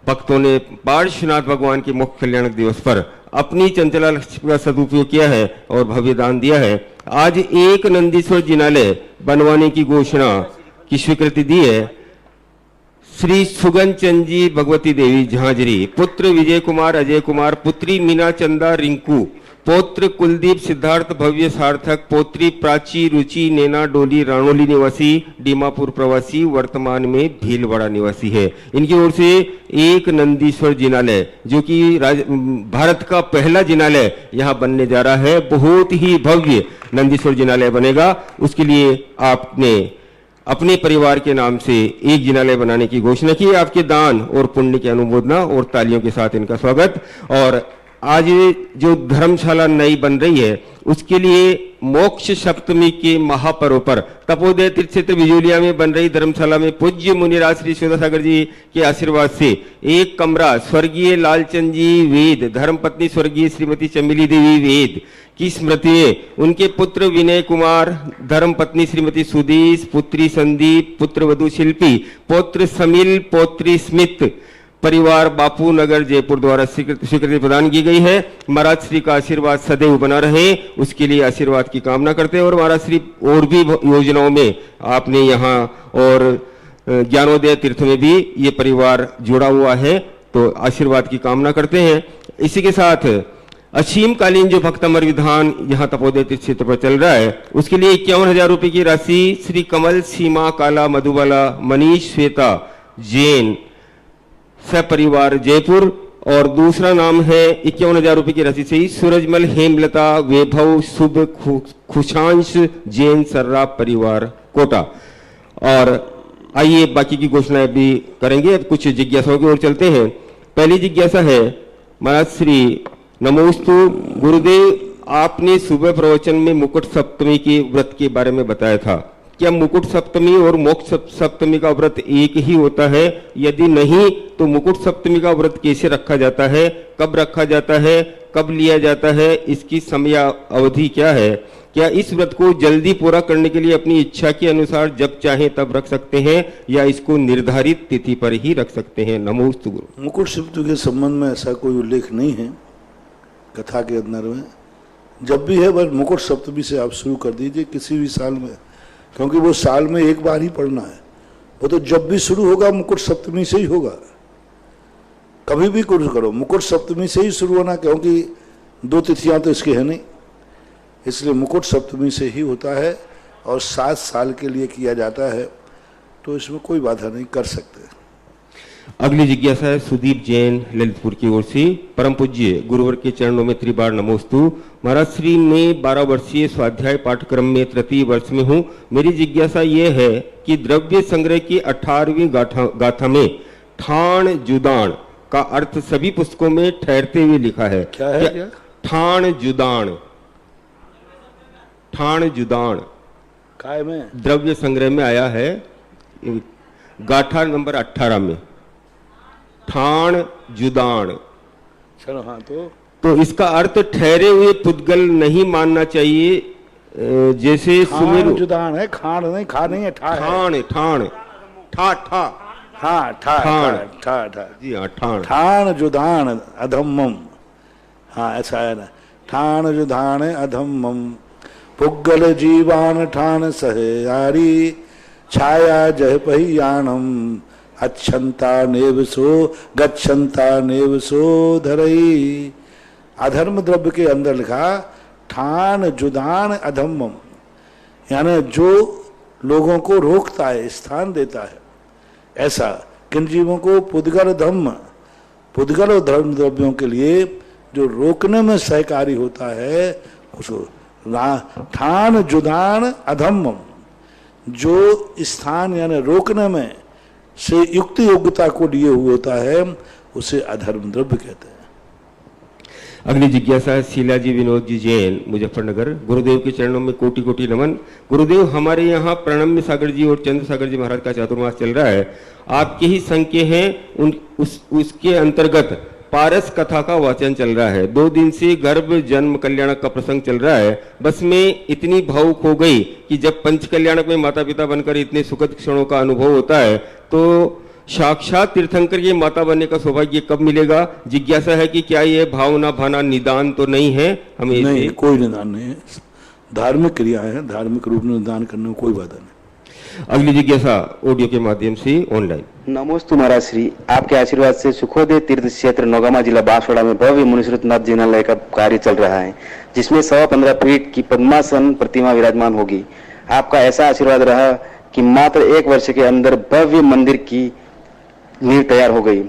भक्तों ने पार्श्वनाथ भगवान के मुख्य कल्याणक दिवस पर अपनी चंचला लक्ष्मी का सदुपयोग किया है और भव्य दान दिया है। आज एक नंदीश्वर जिनालय बनवाने की घोषणा की स्वीकृति दी है। श्री सुगन चंद जी भगवती देवी झांझरी, पुत्र विजय कुमार अजय कुमार, पुत्री मीना चंदा रिंकू, पौत्र कुलदीप सिद्धार्थ भव्य सार्थक, पौत्री प्राची रुचि नैना डोली राणोली निवासी, डीमापुर प्रवासी, वर्तमान में भीलवाड़ा निवासी है। इनकी ओर से एक नंदीश्वर जिनालय जो कि भारत का पहला जिनालय यहाँ बनने जा रहा है, बहुत ही भव्य नंदीश्वर जिनालय बनेगा। उसके लिए आपने अपने परिवार के नाम से एक जिनालय बनाने की घोषणा की। आपके दान और पुण्य की अनुमोदना और तालियों के साथ इनका स्वागत। और आज जो धर्मशाला नई बन रही है उसके लिए मोक्ष सप्तमी के महापर्व पर तपोदय तीर्थ क्षेत्र बिजोलिया में बन रही धर्मशाला में पूज्य मुनिराज श्री सुधासागर जी के आशीर्वाद से एक कमरा स्वर्गीय लालचंद जी वेद, धर्मपत्नी स्वर्गीय श्रीमती चमेली देवी वेद की स्मृति में उनके पुत्र विनय कुमार, धर्मपत्नी श्रीमती सुधीश, पुत्री संदीप, पुत्र वधु शिल्पी, पौत्र समिल, पौत्री स्मित, परिवार बापू नगर जयपुर द्वारा स्वीकृति प्रदान की गई है। महाराज श्री का आशीर्वाद सदैव बना रहे, उसके लिए आशीर्वाद की कामना करते हैं। और महाराज श्री और भी योजनाओं में आपने यहाँ और ज्ञानोदय तीर्थ में भी ये परिवार जुड़ा हुआ है, तो आशीर्वाद की कामना करते हैं। इसी के साथ असीमकालीन जो भक्तामर विधान यहाँ तपोदय तीर्थ क्षेत्र पर चल रहा है उसके लिए 51,000 रुपए की राशि श्री कमल सीमा काला मधुबाला मनीष श्वेता जैन सपरिवार जयपुर, और दूसरा नाम है 51,000 रुपए की राशि से ही सूरजमल हेमलता वैभव शुभ खुशांश जैन सर्रा परिवार कोटा। और आइए बाकी की घोषणाएं भी करेंगे। अब कुछ जिज्ञासाओं की ओर चलते हैं। पहली जिज्ञासा है, महाराज श्री नमोस्तु गुरुदेव, आपने सुबह प्रवचन में मुकुट सप्तमी के व्रत के बारे में बताया था। क्या मुकुट सप्तमी और मोक्ष सप्तमी का व्रत एक ही होता है? यदि नहीं तो मुकुट सप्तमी का व्रत कैसे रखा जाता है, कब रखा जाता है, कब लिया जाता है, इसकी समय अवधि क्या है? क्या इस व्रत को जल्दी पूरा करने के लिए अपनी इच्छा के अनुसार जब चाहे तब रख सकते हैं या इसको निर्धारित तिथि पर ही रख सकते हैं? नमोस्तु गुरु। मुकुट सप्तमी के संबंध में ऐसा कोई उल्लेख नहीं है कथा के अंदर में। जब भी है बस मुकुट सप्तमी से आप शुरू कर दीजिए किसी भी साल में, क्योंकि वो साल में एक बार ही पढ़ना है। वो तो जब भी शुरू होगा मुकुट सप्तमी से ही होगा। कभी भी कुछ करो मुकुट सप्तमी से ही शुरू होना, क्योंकि 2 तिथियां तो इसकी है नहीं, इसलिए मुकुट सप्तमी से ही होता है और 7 साल के लिए किया जाता है, तो इसमें कोई बाधा नहीं, कर सकते। अगली जिज्ञासा है सुदीप जैन ललितपुर की ओर से। परम पूज्य गुरुवर के चरणों में त्रिबार नमोस्तु। महाराज श्री मैं 12 वर्षीय स्वाध्याय पाठ्यक्रम में तृतीय वर्ष में हूँ। मेरी जिज्ञासा ये है कि द्रव्य संग्रह की 18वीं गाथा में ठाण जुदान का अर्थ सभी पुस्तकों में ठहरते हुए लिखा है। क्या है क्या? ठाण जुदान, ठाण जुदान काय में द्रव्य संग्रह में आया है, गाथा नंबर 18 में ठाण जुदान। चलो हाँ, तो इसका अर्थ ठहरे हुए पुद्गल नहीं मानना चाहिए, जैसे सुमेरु जुदान है, खान नहीं, खा नहीं है, ठा ठाण ठाण ठा ठा हाँ ठा ठाण। ठा ठा जी हाँ ठाण ठाण जुदान अधम्मम। हाँ ऐसा है ना, ठाण जुदान अधम्मम पुग्गल जीवान ठाण सहयारी छाया जय पहियाणम अच्छंता नेवसो गच्छंता नेवसो धरई। अधर्म द्रव्य के अंदर लिखा ठान जुदान अधम्मम, यानी जो लोगों को रोकता है, स्थान देता है, ऐसा किन जीवों को पुद्गल धम्म, पुद्गल और धर्म द्रव्यों के लिए जो रोकने में सहकारी होता है उसको ठान जुदान अधम्मम, जो स्थान यानी रोकने में से युक्त योग्यता को लिए हुए होता है उसे अधर्म द्रव्य कहते हैं। अगली जिज्ञासा है शीलाजी विनोद जी जैन, मुजफ्फरनगर। गुरुदेव के चरणों में कोटि कोटि नमन। गुरुदेव, हमारे यहाँ प्रणम्य सागर जी और चंद्र सागर जी महाराज का चातुर्मास चल रहा है, आपके ही संघ के हैं, उसके अंतर्गत पारस कथा का वाचन चल रहा है। 2 दिन से गर्भ जन्म कल्याणक का प्रसंग चल रहा है। बस में इतनी भावुक हो गई कि जब पंच कल्याणक में माता पिता बनकर इतने सुखद क्षणों का अनुभव होता है तो साक्षात तीर्थंकर की माता बनने का सौभाग्य कब मिलेगा? जिज्ञासा है कि क्या ये भावना भाना निदान तो नहीं है? हमें नहीं, कोई निदान नहीं है, धार्मिक क्रिया है, धार्मिक रूप में निदान करने में कोई बाधा नहीं। अगली जिज्ञासा ऑडियो के माध्यम से ऑनलाइन। नमोस्तु महाराज श्री, आपके आशीर्वाद से सुखोदय तीर्थ क्षेत्र नौगामा जिला बांसवाड़ा में भव्य मुनिश्रुतनाथ जिनालय का कार्य चल रहा है, जिसमें 15.25 फीट की पद्मासन प्रतिमा विराजमान होगी। आपका ऐसा आशीर्वाद रहा कि मात्र 1 वर्ष के अंदर भव्य मंदिर की नींव तैयार हो गई।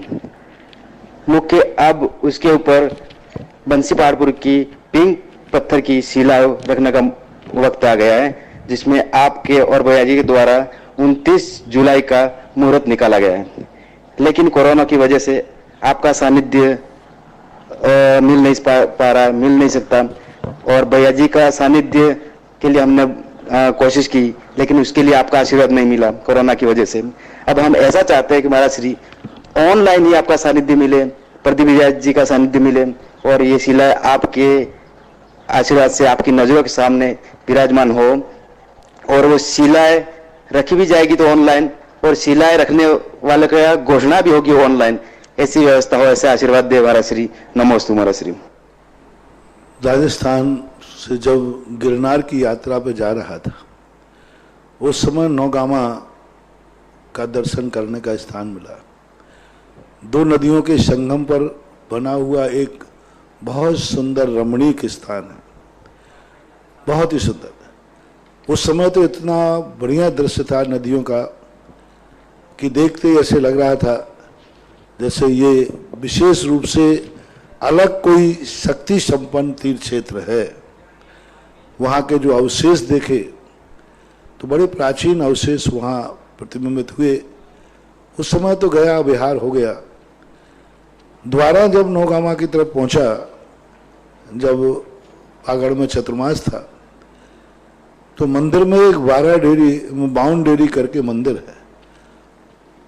मुख्य अब उसके ऊपर बंसी पहाड़पुर की पिंक पत्थर की शिला रखने का वक्त आ गया है, जिसमें आपके और भैया जी के द्वारा 29 जुलाई का मुहूर्त निकाला गया है। लेकिन कोरोना की वजह से आपका सानिध्य मिल नहीं सकता, और भैया जी का सानिध्य के लिए हमने कोशिश की, लेकिन उसके लिए आपका आशीर्वाद नहीं मिला कोरोना की वजह से। अब हम ऐसा चाहते हैं कि महाराज श्री ऑनलाइन ही आपका सानिध्य मिले, प्रदीप भैया जी का सानिध्य मिले, और ये शिला आपके आशीर्वाद से आपकी नजरों के सामने विराजमान हो, और वो शिलाएं रखी भी जाएगी तो ऑनलाइन, और शिलाएं रखने वाले का घोषणा भी होगी ऑनलाइन। ऐसी व्यवस्था हो, ऐसे आशीर्वाद दे महाराज श्री। नमोस्तु महाराज श्री। राजस्थान से जब गिरनार की यात्रा पे जा रहा था उस समय नौगामा का दर्शन करने का स्थान मिला। 2 नदियों के संगम पर बना हुआ एक बहुत सुंदर रमणीक स्थान है, बहुत ही सुंदर। उस समय तो इतना बढ़िया दृश्य था नदियों का कि देखते ही ऐसे लग रहा था जैसे ये विशेष रूप से अलग कोई शक्ति संपन्न तीर्थ क्षेत्र है। वहाँ के जो अवशेष देखे तो बड़े प्राचीन अवशेष वहाँ प्रतिबिंबित हुए। उस समय तो गया विहार हो गया। द्वारा जब नौगामा की तरफ पहुंचा, जब आगड़ में चतुर्मास था, तो मंदिर में एक 52 डेरी करके मंदिर है।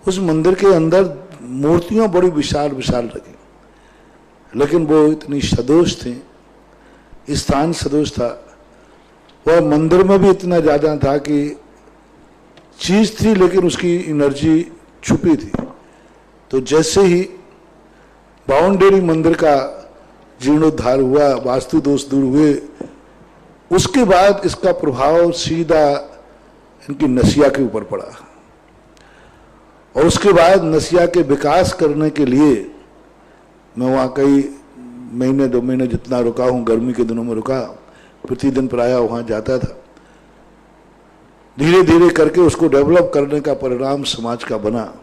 उस मंदिर के अंदर मूर्तियां बड़ी विशाल विशाल लगी, लेकिन वो इतनी सदोष थी, स्थान सदोष था। वह मंदिर में भी इतना ज्यादा था कि चीज थी लेकिन उसकी एनर्जी छुपी थी। तो जैसे ही बाउंडेरी मंदिर का जीर्णोद्धार हुआ, वास्तु दोष दूर हुए, उसके बाद इसका प्रभाव सीधा इनकी नसिया के ऊपर पड़ा। और उसके बाद नसिया के विकास करने के लिए मैं वहाँ कई महीने 2 महीने जितना रुका हूँ, गर्मी के दिनों में रुका, प्रतिदिन प्रायः वहाँ जाता था। धीरे धीरे करके उसको डेवलप करने का परिणाम समाज का बना।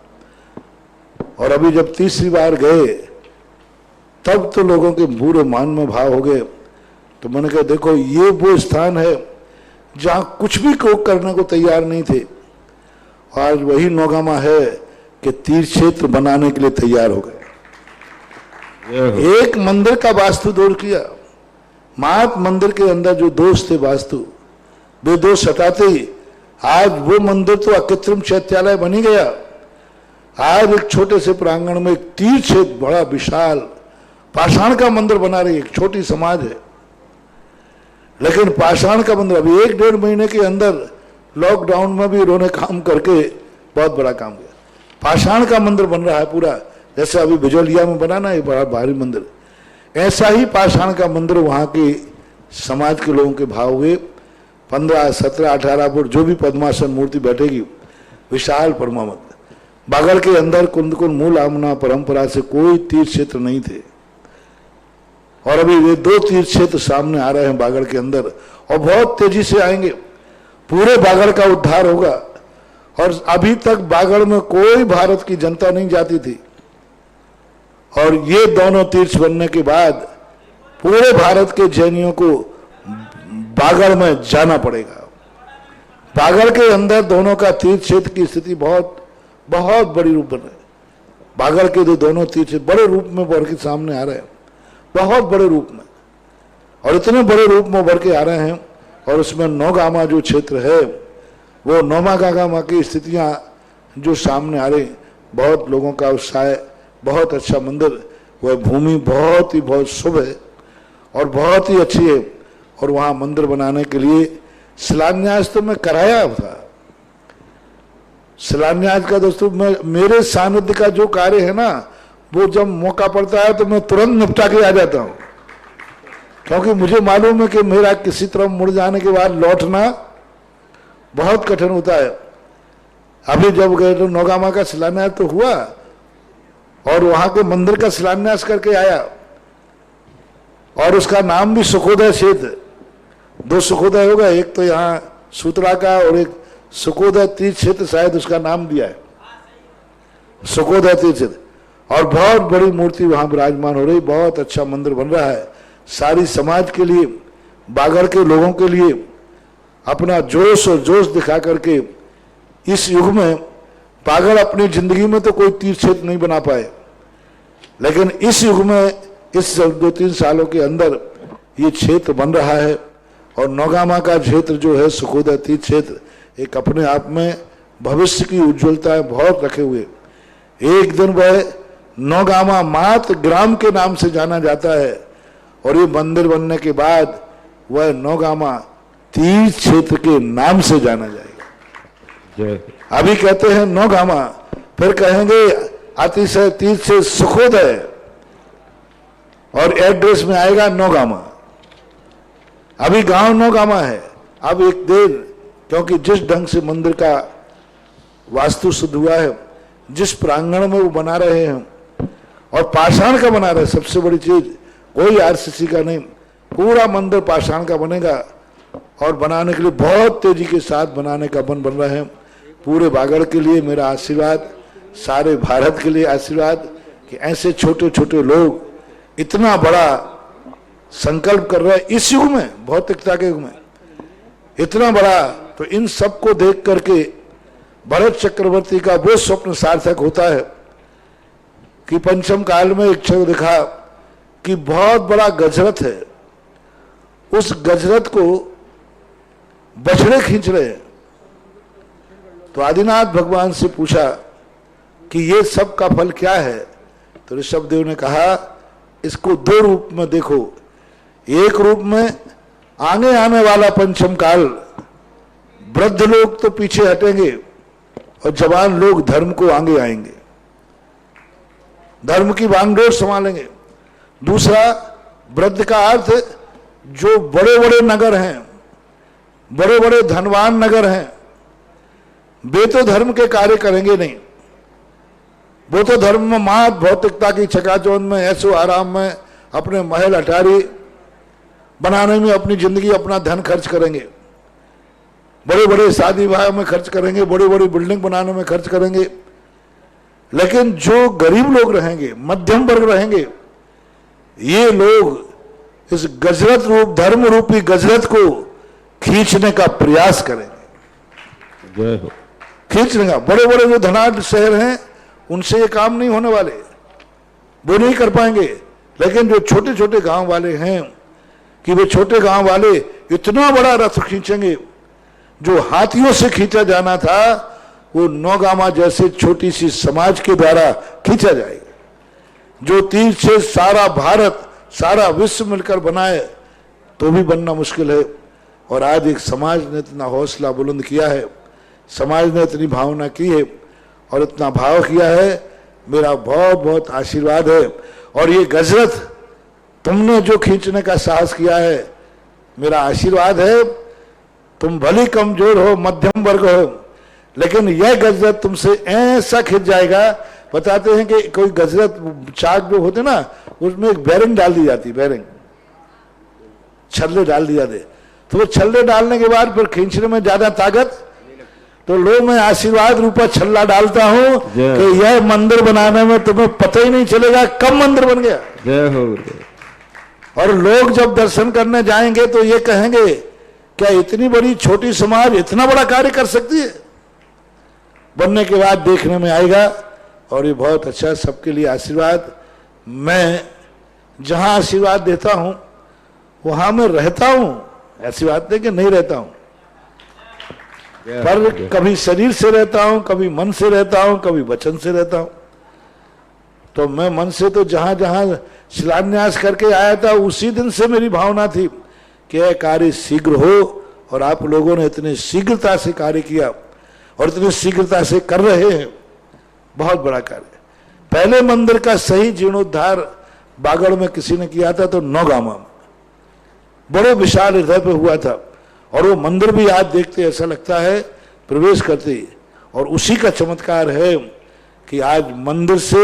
और अभी जब तीसरी बार गए तब तो लोगों के पूरे मान में भाव हो गए। तो मैंने कहा देखो ये वो स्थान है जहाँ कुछ भी करने को तैयार नहीं थे, आज वही नौगामा है कि तीर्थ क्षेत्र बनाने के लिए तैयार हो गए। एक मंदिर का वास्तु दोष किया, मात मंदिर के अंदर जो दोष थे वास्तु, वे दोष हटाते ही आज वो मंदिर तो अकृत्रिम चैत्यालय बनी गया। आज एक छोटे से प्रांगण में एक तीर्थ क्षेत्र बड़ा विशाल पाषाण का मंदिर बना रही, एक छोटी समाज है, लेकिन पाषाण का मंदिर अभी 1-1.5 महीने के अंदर लॉकडाउन में भी इन्होंने काम करके बहुत बड़ा काम किया। पाषाण का मंदिर बन रहा है पूरा, जैसे अभी बिजौलिया में बना ना ये बड़ा भारी मंदिर, ऐसा ही पाषाण का मंदिर वहाँ के समाज के लोगों के भाव हुए। 15, 17, 18 फुट जो भी पद्मासन मूर्ति बैठेगी, विशाल परमा मंदिर। बागड़ के अंदर कुंदकुल मूल आमना परंपरा से कोई तीर्थ क्षेत्र नहीं थे, और अभी ये 2 तीर्थ क्षेत्र सामने आ रहे हैं बागड़ के अंदर, और बहुत तेजी से आएंगे। पूरे बागड़ का उद्धार होगा, और अभी तक बागड़ में कोई भारत की जनता नहीं जाती थी, और ये दोनों तीर्थ बनने के बाद पूरे भारत के जैनियों को बागड़ में जाना पड़ेगा। बागड़ के अंदर दोनों का तीर्थ क्षेत्र की स्थिति बहुत बहुत बड़ी रूप बन रही है। बागड़ के जो दोनों तीर्थ क्षेत्र बड़े रूप में उभर के सामने आ रहे हैं, बहुत बड़े रूप में, और इतने बड़े रूप में उभर के आ रहे हैं। और उसमें नौगामा जो क्षेत्र है, वो नौगामा की स्थितियां जो सामने आ रही, बहुत लोगों का उत्साह है, बहुत अच्छा मंदिर, वह भूमि बहुत शुभ है और बहुत ही अच्छी है। और वहां मंदिर बनाने के लिए शिलान्यास तो मैं कराया था। शिलान्यास का दोस्तों, मेरे सानिध्य का जो कार्य है ना, वो जब मौका पड़ता है तो मैं तुरंत निपटा के आ जाता हूं, क्योंकि मुझे मालूम है कि मेरा किसी तरफ मुड़ जाने के बाद लौटना बहुत कठिन होता है। अभी जब गए तो नौगामा का शिलान्यास तो हुआ और वहां के मंदिर का शिलान्यास करके आया, और उसका नाम भी सुखोदय क्षेत्र, 2 सुखोदय होगा, एक तो यहाँ सूत्रा का और एक सुखोदय तीर्थ क्षेत्र, शायद उसका नाम दिया है सुखोदय तीर्थ क्षेत्र। और बहुत बड़ी मूर्ति वहां विराजमान हो रही, बहुत अच्छा मंदिर बन रहा है। सारी समाज के लिए, बागड़ के लोगों के लिए अपना जोश और जोश दिखा करके इस युग में बागड़ अपनी जिंदगी में तो कोई तीर्थ क्षेत्र नहीं बना पाए, लेकिन इस युग में इस 2-3 सालों के अंदर ये क्षेत्र बन रहा है। और नौगामा का क्षेत्र जो है सुखोदय तीर्थ क्षेत्र, एक अपने आप में भविष्य की उज्ज्वलता बहुत रखे हुए। एक दिन वह नौगामा मात्र ग्राम के नाम से जाना जाता है, और ये मंदिर बनने के बाद वह नौगामा तीर्थ क्षेत्र के नाम से जाना जाएगा। अभी कहते हैं नौगामा, फिर कहेंगे अतिशय तीर्थ से सुखोदय, और एड्रेस में आएगा नौगामा। अभी गांव नौगामा है। अब एक देर, क्योंकि जिस ढंग से मंदिर का वास्तु शुद्ध हुआ है, जिस प्रांगण में वो बना रहे हैं, और पाषाण का बना रहे हैं, सबसे बड़ी चीज, कोई आरसीसी का नहीं, पूरा मंदिर पाषाण का बनेगा। और बनाने के लिए बहुत तेजी के साथ बनाने का बन रहे हैं। पूरे बागड़ के लिए मेरा आशीर्वाद, सारे भारत के लिए आशीर्वाद, कि ऐसे छोटे छोटे लोग इतना बड़ा संकल्प कर रहे हैं इस युग में, भौतिकता के युग में इतना बड़ा। तो इन सबको देख करके भरत चक्रवर्ती का वो स्वप्न सार्थक होता है कि पंचम काल में एक क्षण दिखा कि बहुत बड़ा गजरथ है, उस गजरथ को बछड़े खींच रहे हैं। तो आदिनाथ भगवान से पूछा कि ये सब का फल क्या है? तो ऋषभदेव ने कहा, इसको 2 रूप में देखो। एक रूप में आगे आने वाला पंचम काल, वृद्ध लोग तो पीछे हटेंगे और जवान लोग धर्म को आगे आएंगे, धर्म की बागडोर संभालेंगे। दूसरा, वृद्ध का अर्थ जो बड़े बड़े नगर हैं, बड़े बड़े धनवान नगर हैं, वे तो धर्म के कार्य करेंगे नहीं, वो तो धर्म में मात भौतिकता की चकाचौंध में, ऐसो आराम में, अपने महल अटारी बनाने में अपनी जिंदगी, अपना धन खर्च करेंगे, बड़े बड़े शादी विवाह में खर्च करेंगे, बड़ी बड़ी बिल्डिंग बनाने में खर्च करेंगे। लेकिन जो गरीब लोग रहेंगे, मध्यम वर्ग रहेंगे, ये लोग इस गजरत रूप, धर्म रूपी गजरत को खींचने का प्रयास करेंगे। जय हो। खींचने का, बड़े बड़े जो धनाढ्य शहर हैं उनसे ये काम नहीं होने वाले, वो नहीं कर पाएंगे। लेकिन जो छोटे छोटे गांव वाले हैं, कि वे छोटे गांव वाले इतना बड़ा रथ खींचेंगे, जो हाथियों से खींचा जाना था वो नौगामा जैसे छोटी सी समाज के द्वारा खींचा जाएगा। जो तीर से सारा भारत, सारा विश्व मिलकर बनाए तो भी बनना मुश्किल है। और आज एक समाज ने इतना हौसला बुलंद किया है, समाज ने इतनी भावना की है और इतना भाव किया है, मेरा बहुत बहुत आशीर्वाद है। और ये गजरथ तुमने जो खींचने का साहस किया है, मेरा आशीर्वाद है। तुम भली कमजोर हो, मध्यम वर्ग हो, लेकिन यह गजरथ तुमसे ऐसा खिंच जाएगा। बताते हैं कि कोई गजरथ चाक जो होते ना, उसमें एक बेरिंग डाल दी जाती, बेरिंग, छल्ले डाल दिया जाते, तो वो छल्ले डालने के बाद फिर खींचने में ज्यादा ताकत तो लो मैं आशीर्वाद रूपा छल्ला डालता हूं जय। कि यह मंदिर बनाने में तुम्हें पता ही नहीं चलेगा कब मंदिर बन गया। जय हो गुरुदेव। और लोग जब दर्शन करने जाएंगे तो ये कहेंगे क्या इतनी बड़ी छोटी समाज इतना बड़ा कार्य कर सकती है। बनने के बाद देखने में आएगा। और ये बहुत अच्छा सबके लिए आशीर्वाद। मैं जहां आशीर्वाद देता हूं वहां मैं रहता हूं, ऐसी बात नहीं कि नहीं रहता हूं, पर कभी शरीर से रहता हूं, कभी मन से रहता हूं, कभी वचन से रहता हूं। तो मैं मन से तो जहां जहां शिलान्यास करके आया था उसी दिन से मेरी भावना थी कि यह कार्य शीघ्र हो। और आप लोगों ने इतनी शीघ्रता से कार्य किया और इतनी शीघ्रता से कर रहे हैं, बहुत बड़ा कार्य। पहले मंदिर का सही जीर्णोद्धार बागड़ में किसी ने किया था तो नौगामा में बड़े विशाल हृदय पे हुआ था। और वो मंदिर भी आज देखते ऐसा लगता है प्रवेश करते ही। और उसी का चमत्कार है कि आज मंदिर से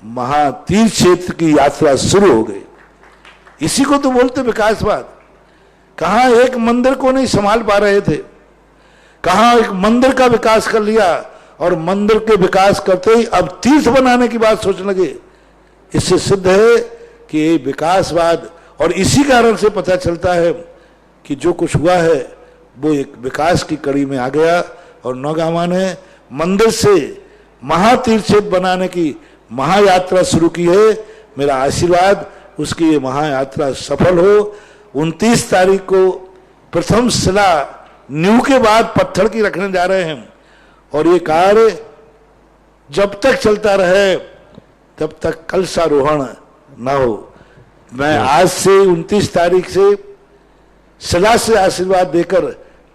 महातीर्थ क्षेत्र की यात्रा शुरू हो गई। इसी को तो बोलते विकासवाद। कहां एक मंदिर को नहीं संभाल पा रहे थे, कहां एक मंदिर का विकास कर लिया और मंदिर के विकास करते ही अब तीर्थ बनाने की बात सोचने लगे। इससे सिद्ध है कि ये विकासवाद। और इसी कारण से पता चलता है कि जो कुछ हुआ है वो एक विकास की कड़ी में आ गया। और नौगामा ने मंदिर से महातीर्थ क्षेत्र बनाने की महायात्रा शुरू की है। मेरा आशीर्वाद उसकी ये महायात्रा सफल हो। 29 तारीख को प्रथम शिला नींव के बाद पत्थर की रखने जा रहे हैं। और ये कार्य जब तक चलता रहे तब तक कलशारोहण ना हो। मैं आज से 29 तारीख से शिला से आशीर्वाद देकर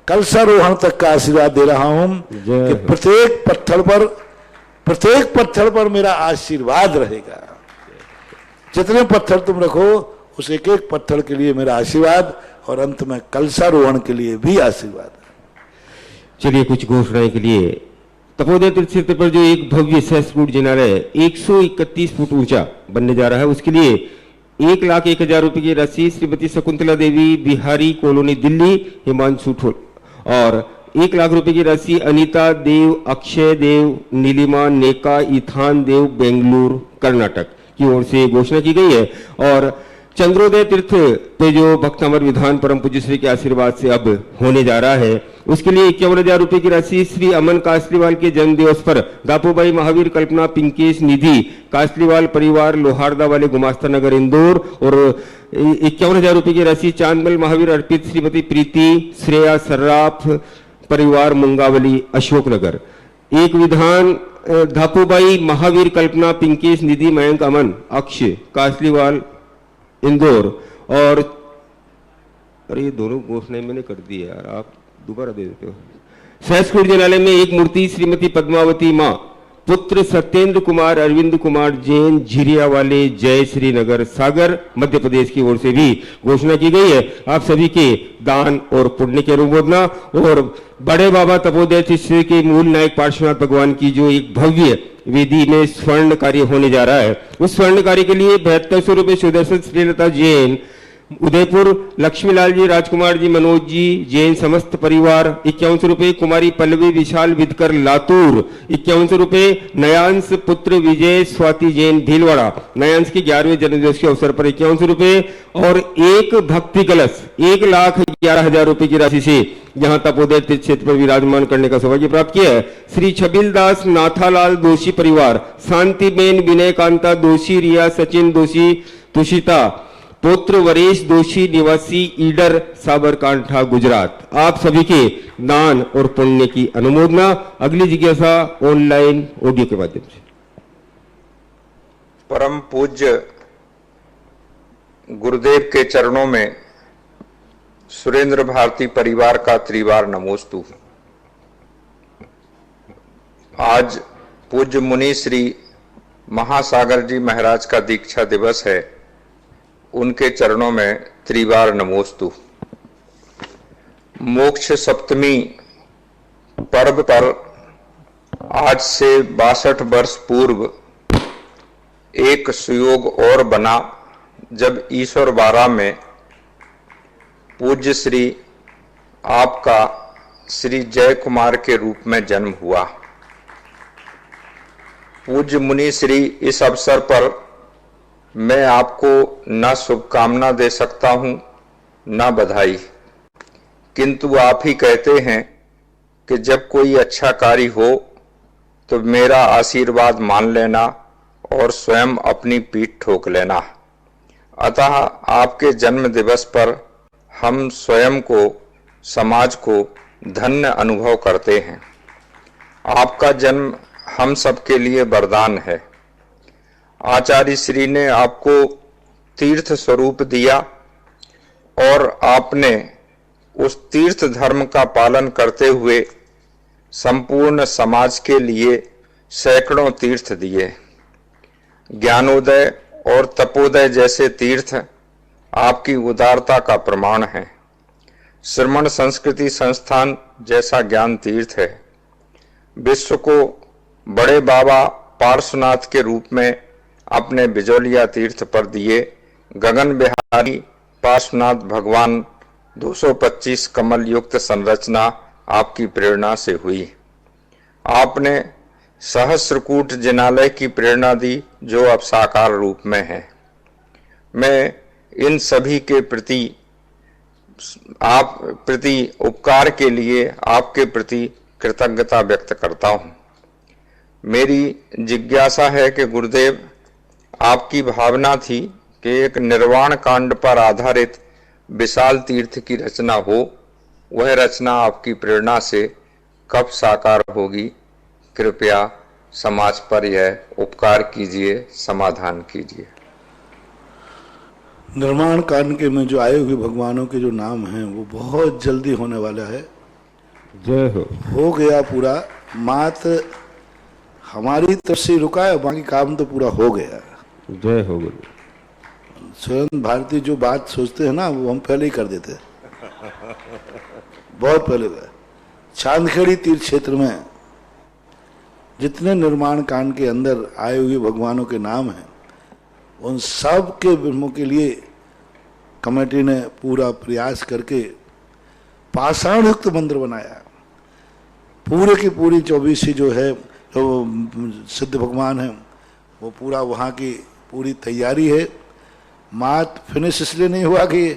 कलशारोहण तक का आशीर्वाद दे रहा हूं कि प्रत्येक पत्थर पर मेरा आशीर्वाद रहेगा। जितने पत्थर तुम रखो उस एक एक पत्थर के लिए मेरा आशीर्वाद और अंत में कलशारोहण के लिए भी आशीर्वाद। चलिए कुछ घोषणाएं के लिए। तपोदय तीर्थ क्षेत्र पर जो एक भव्य सहस्त्रकूट जिनालय 131 फुट ऊंचा बनने जा रहा है उसके लिए 1,01,000 रुपए की राशि श्रीमती शकुंतला देवी बिहारी कॉलोनी दिल्ली हिमांशु ठोल और 1 लाख रुपए की राशि अनीता देव अक्षय देव नीलिमा नेका इथान देव बेंगलुरु कर्नाटक की ओर से घोषणा की गई है। और चंद्रोदय तीर्थ पे जो भक्तामर विधान परम पूज्य श्री के आशीर्वाद से अब होने जा रहा है उसके लिए 51,000 रुपए की राशि श्री अमन कासलीवाल के जन्म दिवस पर दापूबाई महावीर कल्पना पिंकेश निधि कासलीवाल परिवार लोहारदा वाले गुमास्ता नगर इंदौर और 51,000 रुपए की राशि चांदमल महावीर अर्पित श्रीमती प्रीति श्रेया सर्राफ परिवार मुंगावली अशोकनगर। एक विधान धापूबाई महावीर कल्पना पिंकेश निधि मयंक अमन अक्षय कासलीवाल इंदौर। और अरे ये दोनों घोषणाएं मैंने कर दी यार, आप दोबारा दे देते हो। सहस्त्रकूट जिनालय में एक मूर्ति श्रीमती पद्मावती मां पुत्र सत्येंद्र कुमार अरविंद कुमार जैन झिरिया वाले जय श्री नगर सागर मध्य प्रदेश की ओर से भी घोषणा की गई है। आप सभी के दान और पुण्य की अनुमोदना और बड़े बाबा तपोदय तीर्थ के मूल नायक पार्श्वनाथ भगवान की जो एक भव्य वेदी में स्वर्ण कार्य होने जा रहा है उस स्वर्ण कार्य के लिए 7200 रुपए सुदर्शन श्रीलता जैन उदयपुर लक्ष्मीलाल जी राजकुमार जी मनोज जी जैन समस्त परिवार 51 रुपए कुमारी पल्लवी विशाल विदकर लातूर 51 रुपए नयांश पुत्र विजय स्वाति जैन भीलवाड़ा नयांश के 11वें जन्मदिवस के अवसर पर 51 रुपए और एक भक्ति कलश 1,11,000 रुपए की राशि से जहां तपोदय तीर्थ क्षेत्र पर विराजमान करने का सौभाग्य प्राप्त किया है। श्री छबिल दास नाथालाल दोषी परिवार शांतिबेन विनय कांता दोषी रिया सचिन दोषी तुषिता पुत्र वरेश दोषी निवासी ईडर साबरकांठा गुजरात। आप सभी के दान और पुण्य की अनुमोदना। अगली जिज्ञासा ऑनलाइन ऑडियो के माध्यम से। परम पूज्य गुरुदेव के चरणों में सुरेंद्र भारती परिवार का त्रिवार नमोस्तु। आज पूज्य मुनि श्री महासागर जी महाराज का दीक्षा दिवस है, उनके चरणों में त्रिवार नमोस्तु। मोक्ष सप्तमी पर्व पर आज से 62 वर्ष पूर्व एक सुयोग और बना जब ईश्वर बारा में पूज्य श्री आपका श्री जय कुमार के रूप में जन्म हुआ। पूज्य मुनि श्री, इस अवसर पर मैं आपको न शुभकामना दे सकता हूं न बधाई, किंतु आप ही कहते हैं कि जब कोई अच्छा कार्य हो तो मेरा आशीर्वाद मान लेना और स्वयं अपनी पीठ ठोक लेना। अतः आपके जन्म दिवस पर हम स्वयं को, समाज को धन्य अनुभव करते हैं। आपका जन्म हम सबके लिए वरदान है। आचार्य श्री ने आपको तीर्थ स्वरूप दिया और आपने उस तीर्थ धर्म का पालन करते हुए संपूर्ण समाज के लिए सैकड़ों तीर्थ दिए। ज्ञानोदय और तपोदय जैसे तीर्थ आपकी उदारता का प्रमाण है। श्रमण संस्कृति संस्थान जैसा ज्ञान तीर्थ है। विश्व को बड़े बाबा पार्श्वनाथ के रूप में अपने बिजौलिया तीर्थ पर दिए गगन बिहारी पार्श्वनाथ भगवान 225 कमल युक्त संरचना आपकी प्रेरणा से हुई। आपने सहस्रकूट जिनालय की प्रेरणा दी जो अब साकार रूप में है। मैं इन सभी के प्रति उपकार के लिए आपके प्रति कृतज्ञता व्यक्त करता हूं। मेरी जिज्ञासा है कि गुरुदेव, आपकी भावना थी कि एक निर्वाण कांड पर आधारित विशाल तीर्थ की रचना हो, वह रचना आपकी प्रेरणा से कब साकार होगी? कृपया समाज पर यह उपकार कीजिए, समाधान कीजिए। निर्माण कांड के में जो आए हुए भगवानों के जो नाम हैं वो बहुत जल्दी होने वाला है। जय हो गया पूरा, मात्र हमारी तरफ से रुका है, बाकी काम तो पूरा हो गया। जय हो गुरु। स्वयं भारतीय जो बात सोचते हैं ना वो हम पहले ही कर देते हैं, बहुत पहले। चांदखेड़ी तीर्थ क्षेत्र में जितने निर्माण कांड के अंदर आए हुए भगवानों के नाम हैं उन सब के ब्रह्मों के लिए कमेटी ने पूरा प्रयास करके पाषाण युक्त मंदिर बनाया। पूरे की पूरी 24 जो है जो सिद्ध भगवान है वो पूरा वहाँ की पूरी तैयारी है। मात फिनिश इसलिए नहीं हुआ कि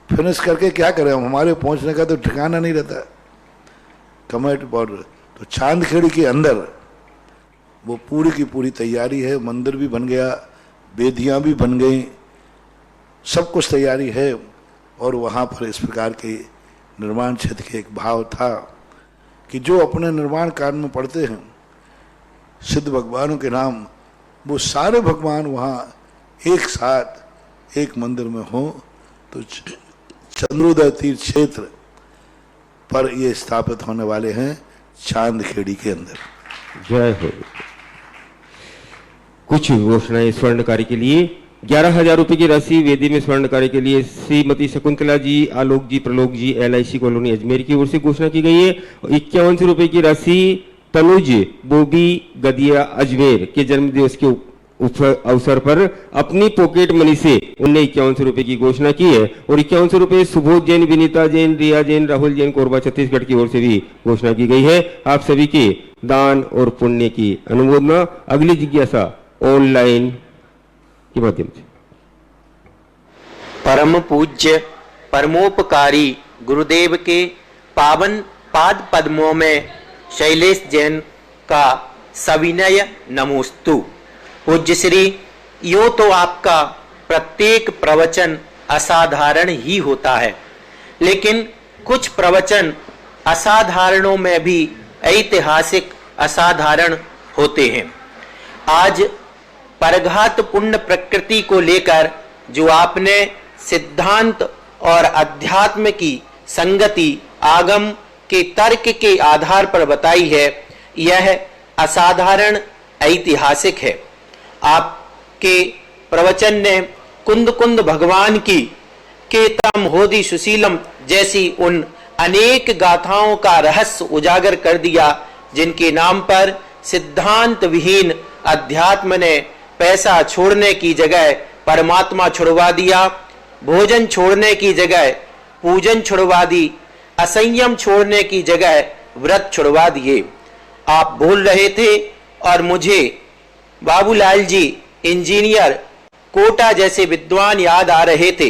फिनिश करके क्या करें, हमारे पहुँचने का तो ठिकाना नहीं रहता। कमेटी बॉर्डर तो चांदखेड़ी के अंदर वो पूरी की पूरी तैयारी है। मंदिर भी बन गया, वेदियाँ भी बन गई, सब कुछ तैयारी है। और वहाँ पर इस प्रकार के निर्माण क्षेत्र के एक भाव था कि जो अपने निर्माण कांड में पढ़ते हैं सिद्ध भगवानों के नाम, वो सारे भगवान वहाँ एक साथ एक मंदिर में हों। तो चंद्रोदय तीर्थ क्षेत्र पर ये स्थापित होने वाले हैं चांदखेड़ी के अंदर। जय हो। कुछ घोषणाएं स्वर्ण कार्य के लिए 11,000 रुपए की राशि वेदी में स्वर्ण कार्य के लिए श्रीमती शकुंतला जी, आलोक जी, प्रलोक जी, LIC कॉलोनी अजमेर की ओर से घोषणा की गई है। 51 रुपए की राशि तनुज बोबी गदिया अजमेर के जन्मदिवस के अवसर पर अपनी पॉकेट मनी से उन्हें 51 रुपए की घोषणा की है। और 51 रुपए सुबोध जैन, विनीता जैन, रिया जैन, राहुल जैन, कोरबा छत्तीसगढ़ की ओर से भी घोषणा की गई है। आप सभी के दान और पुण्य की अनुमोदना। अगली जिज्ञासा ऑनलाइन के माध्यम से। परम पूज्य परमोपकारी गुरुदेव के पावन पाद पद्मों में शैलेश जैन का सविनय नमोस्तु। पूज्य श्री, यो तो आपका प्रत्येक प्रवचन असाधारण ही होता है, लेकिन कुछ प्रवचन असाधारणों में भी ऐतिहासिक असाधारण होते हैं। आज परघात पुण्य प्रकृति को लेकर जो आपने सिद्धांत और अध्यात्म की संगति आगम के तर्क के आधार पर बताई है, यह असाधारण ऐतिहासिक है। आपके प्रवचन ने कुंद कुंद भगवान की केतम होदी सुशीलम जैसी उन अनेक गाथाओं का रहस्य उजागर कर दिया, जिनके नाम पर सिद्धांत विहीन अध्यात्म ने पैसा छोड़ने की जगह परमात्मा छुड़वा दिया, भोजन छोड़ने की जगह पूजन छुड़वा दी, असंयम छोड़ने की जगह व्रत छुड़वा दिए। आप बोल रहे थे और मुझे बाबूलाल जी इंजीनियर कोटा जैसे विद्वान याद आ रहे थे,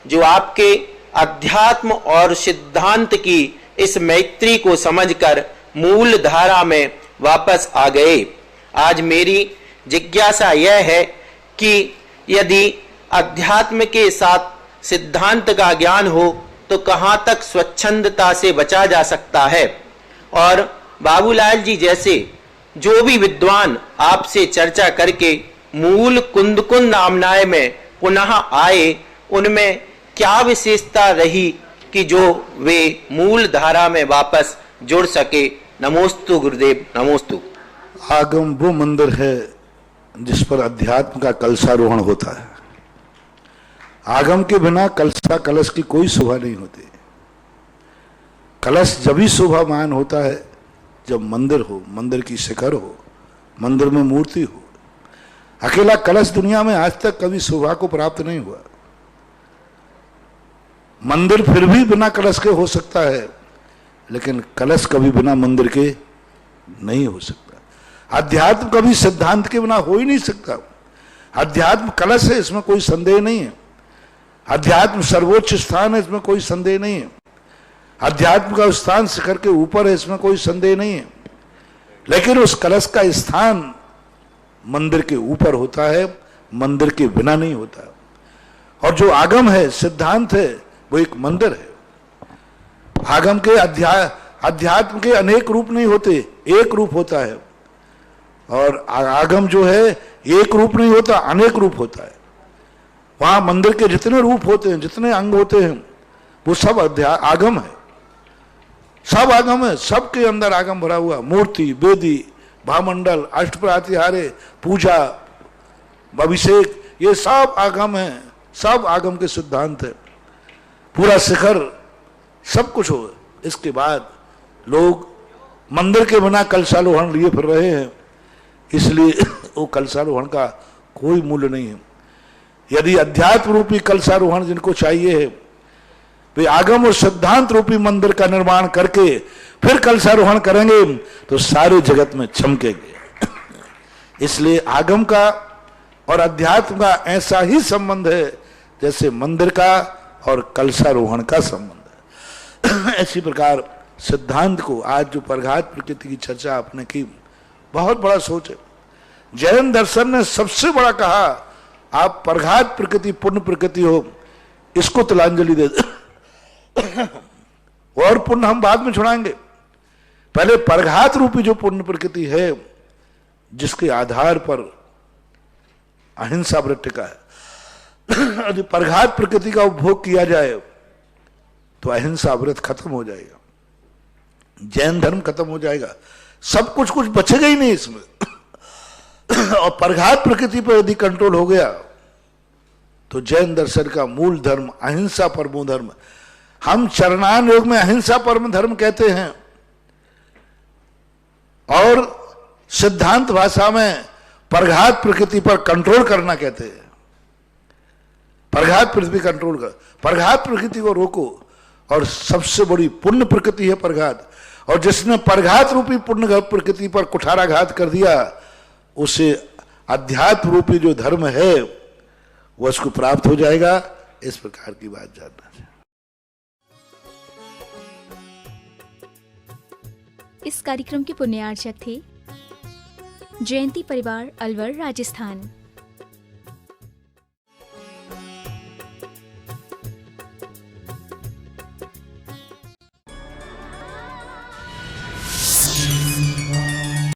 जो आपके अध्यात्म और सिद्धांत की इस मैत्री को समझकर मूल धारा में वापस आ गए। आज मेरी जिज्ञासा यह है कि यदि अध्यात्म के साथ सिद्धांत का ज्ञान हो तो कहां तक स्वच्छंदता से बचा जा सकता है, और बाबूलाल जी जैसे जो भी विद्वान आपसे चर्चा करके मूल कुंदकुंद नामनाय में पुनः आए, उनमें क्या विशेषता रही कि जो वे मूल धारा में वापस जुड़ सके। नमोस्तु गुरुदेव, नमोस्तु। आगम वो मंदिर है जिस पर अध्यात्म का कलशारोहण होता है। आगम के बिना कलशा कलश की कोई शोभा नहीं होती। कलश जब ही शोभामान होता है जब मंदिर हो, मंदिर की शिखर हो, मंदिर में मूर्ति हो। अकेला कलश दुनिया में आज तक कभी शोभा को प्राप्त नहीं हुआ। मंदिर फिर भी बिना कलश के हो सकता है, लेकिन कलश कभी बिना मंदिर के नहीं हो सकता। अध्यात्म कभी सिद्धांत के बिना हो ही नहीं सकता। अध्यात्म कलश है, इसमें कोई संदेह नहीं है। अध्यात्म सर्वोच्च स्थान है, इसमें कोई संदेह नहीं है। अध्यात्म का स्थान शिखर के ऊपर है, इसमें कोई संदेह नहीं है। लेकिन उस कलश का स्थान मंदिर के ऊपर होता है, मंदिर के बिना नहीं होता। और जो आगम है, सिद्धांत है, वो एक मंदिर है। आगम के अध्यात्म के अनेक रूप नहीं होते, एक रूप होता है। और आगम जो है एक रूप नहीं होता, अनेक रूप होता है। वहां मंदिर के जितने रूप होते हैं, जितने अंग होते हैं, वो सब आगम है। सब आगम है, सबके अंदर आगम भरा हुआ। मूर्ति, वेदी, भामंडल, अष्टप्रातिहारे, पूजा, अभिषेक, ये सब आगम है। सब आगम के सिद्धांत है। पूरा शिखर, सब कुछ हो। इसके बाद लोग मंदिर के बिना कलशारोहण लिए फिर रहे हैं, इसलिए वो कलशारोहण का कोई मूल्य नहीं है। यदि अध्यात्म रूपी कलशारोहण जिनको चाहिए है, वे आगम और सिद्धांत रूपी मंदिर का निर्माण करके फिर कलशारोहण करेंगे तो सारे जगत में चमकेंगे। इसलिए आगम का और अध्यात्म का ऐसा ही संबंध है जैसे मंदिर का और कलशारोहण का संबंध है। इसी प्रकार सिद्धांत को, आज जो परघात प्रकृति की चर्चा आपने की, बहुत बड़ा सोच है। जैन दर्शन ने सबसे बड़ा कहा, आप परघात प्रकृति पुण्य प्रकृति हो, इसको तिलांजलि दे दे। और पुण्य हम बाद में छुड़ाएंगे। पहले परघात रूपी जो पुण्य प्रकृति है, जिसके आधार पर अहिंसा वृत्ति का है, यदि परघात प्रकृति का उपभोग किया जाए तो अहिंसा व्रत खत्म हो जाएगा, जैन धर्म खत्म हो जाएगा, सब कुछ बचेगा ही नहीं इसमें। और परघात प्रकृति पर यदि कंट्रोल हो गया तो जैन दर्शन का मूल धर्म अहिंसा परमो धर्म। हम चरणान योग में अहिंसा परम धर्म कहते हैं, और सिद्धांत भाषा में परघात प्रकृति पर कंट्रोल करना कहते हैं। परघात प्रकृति कंट्रोल कर, परघात प्रकृति को रोको। और सबसे बड़ी पुण्य प्रकृति है परघात, और जिसने परघात रूपी पुण्य प्रकृति पर कुठाराघात कर दिया, उसे अध्यात्म रूपी जो धर्म है वो उसको प्राप्त हो जाएगा। इस प्रकार की बात जानना चाहिए। इस कार्यक्रम के पुण्यार्चक थे जयंती परिवार, अलवर, राजस्थान।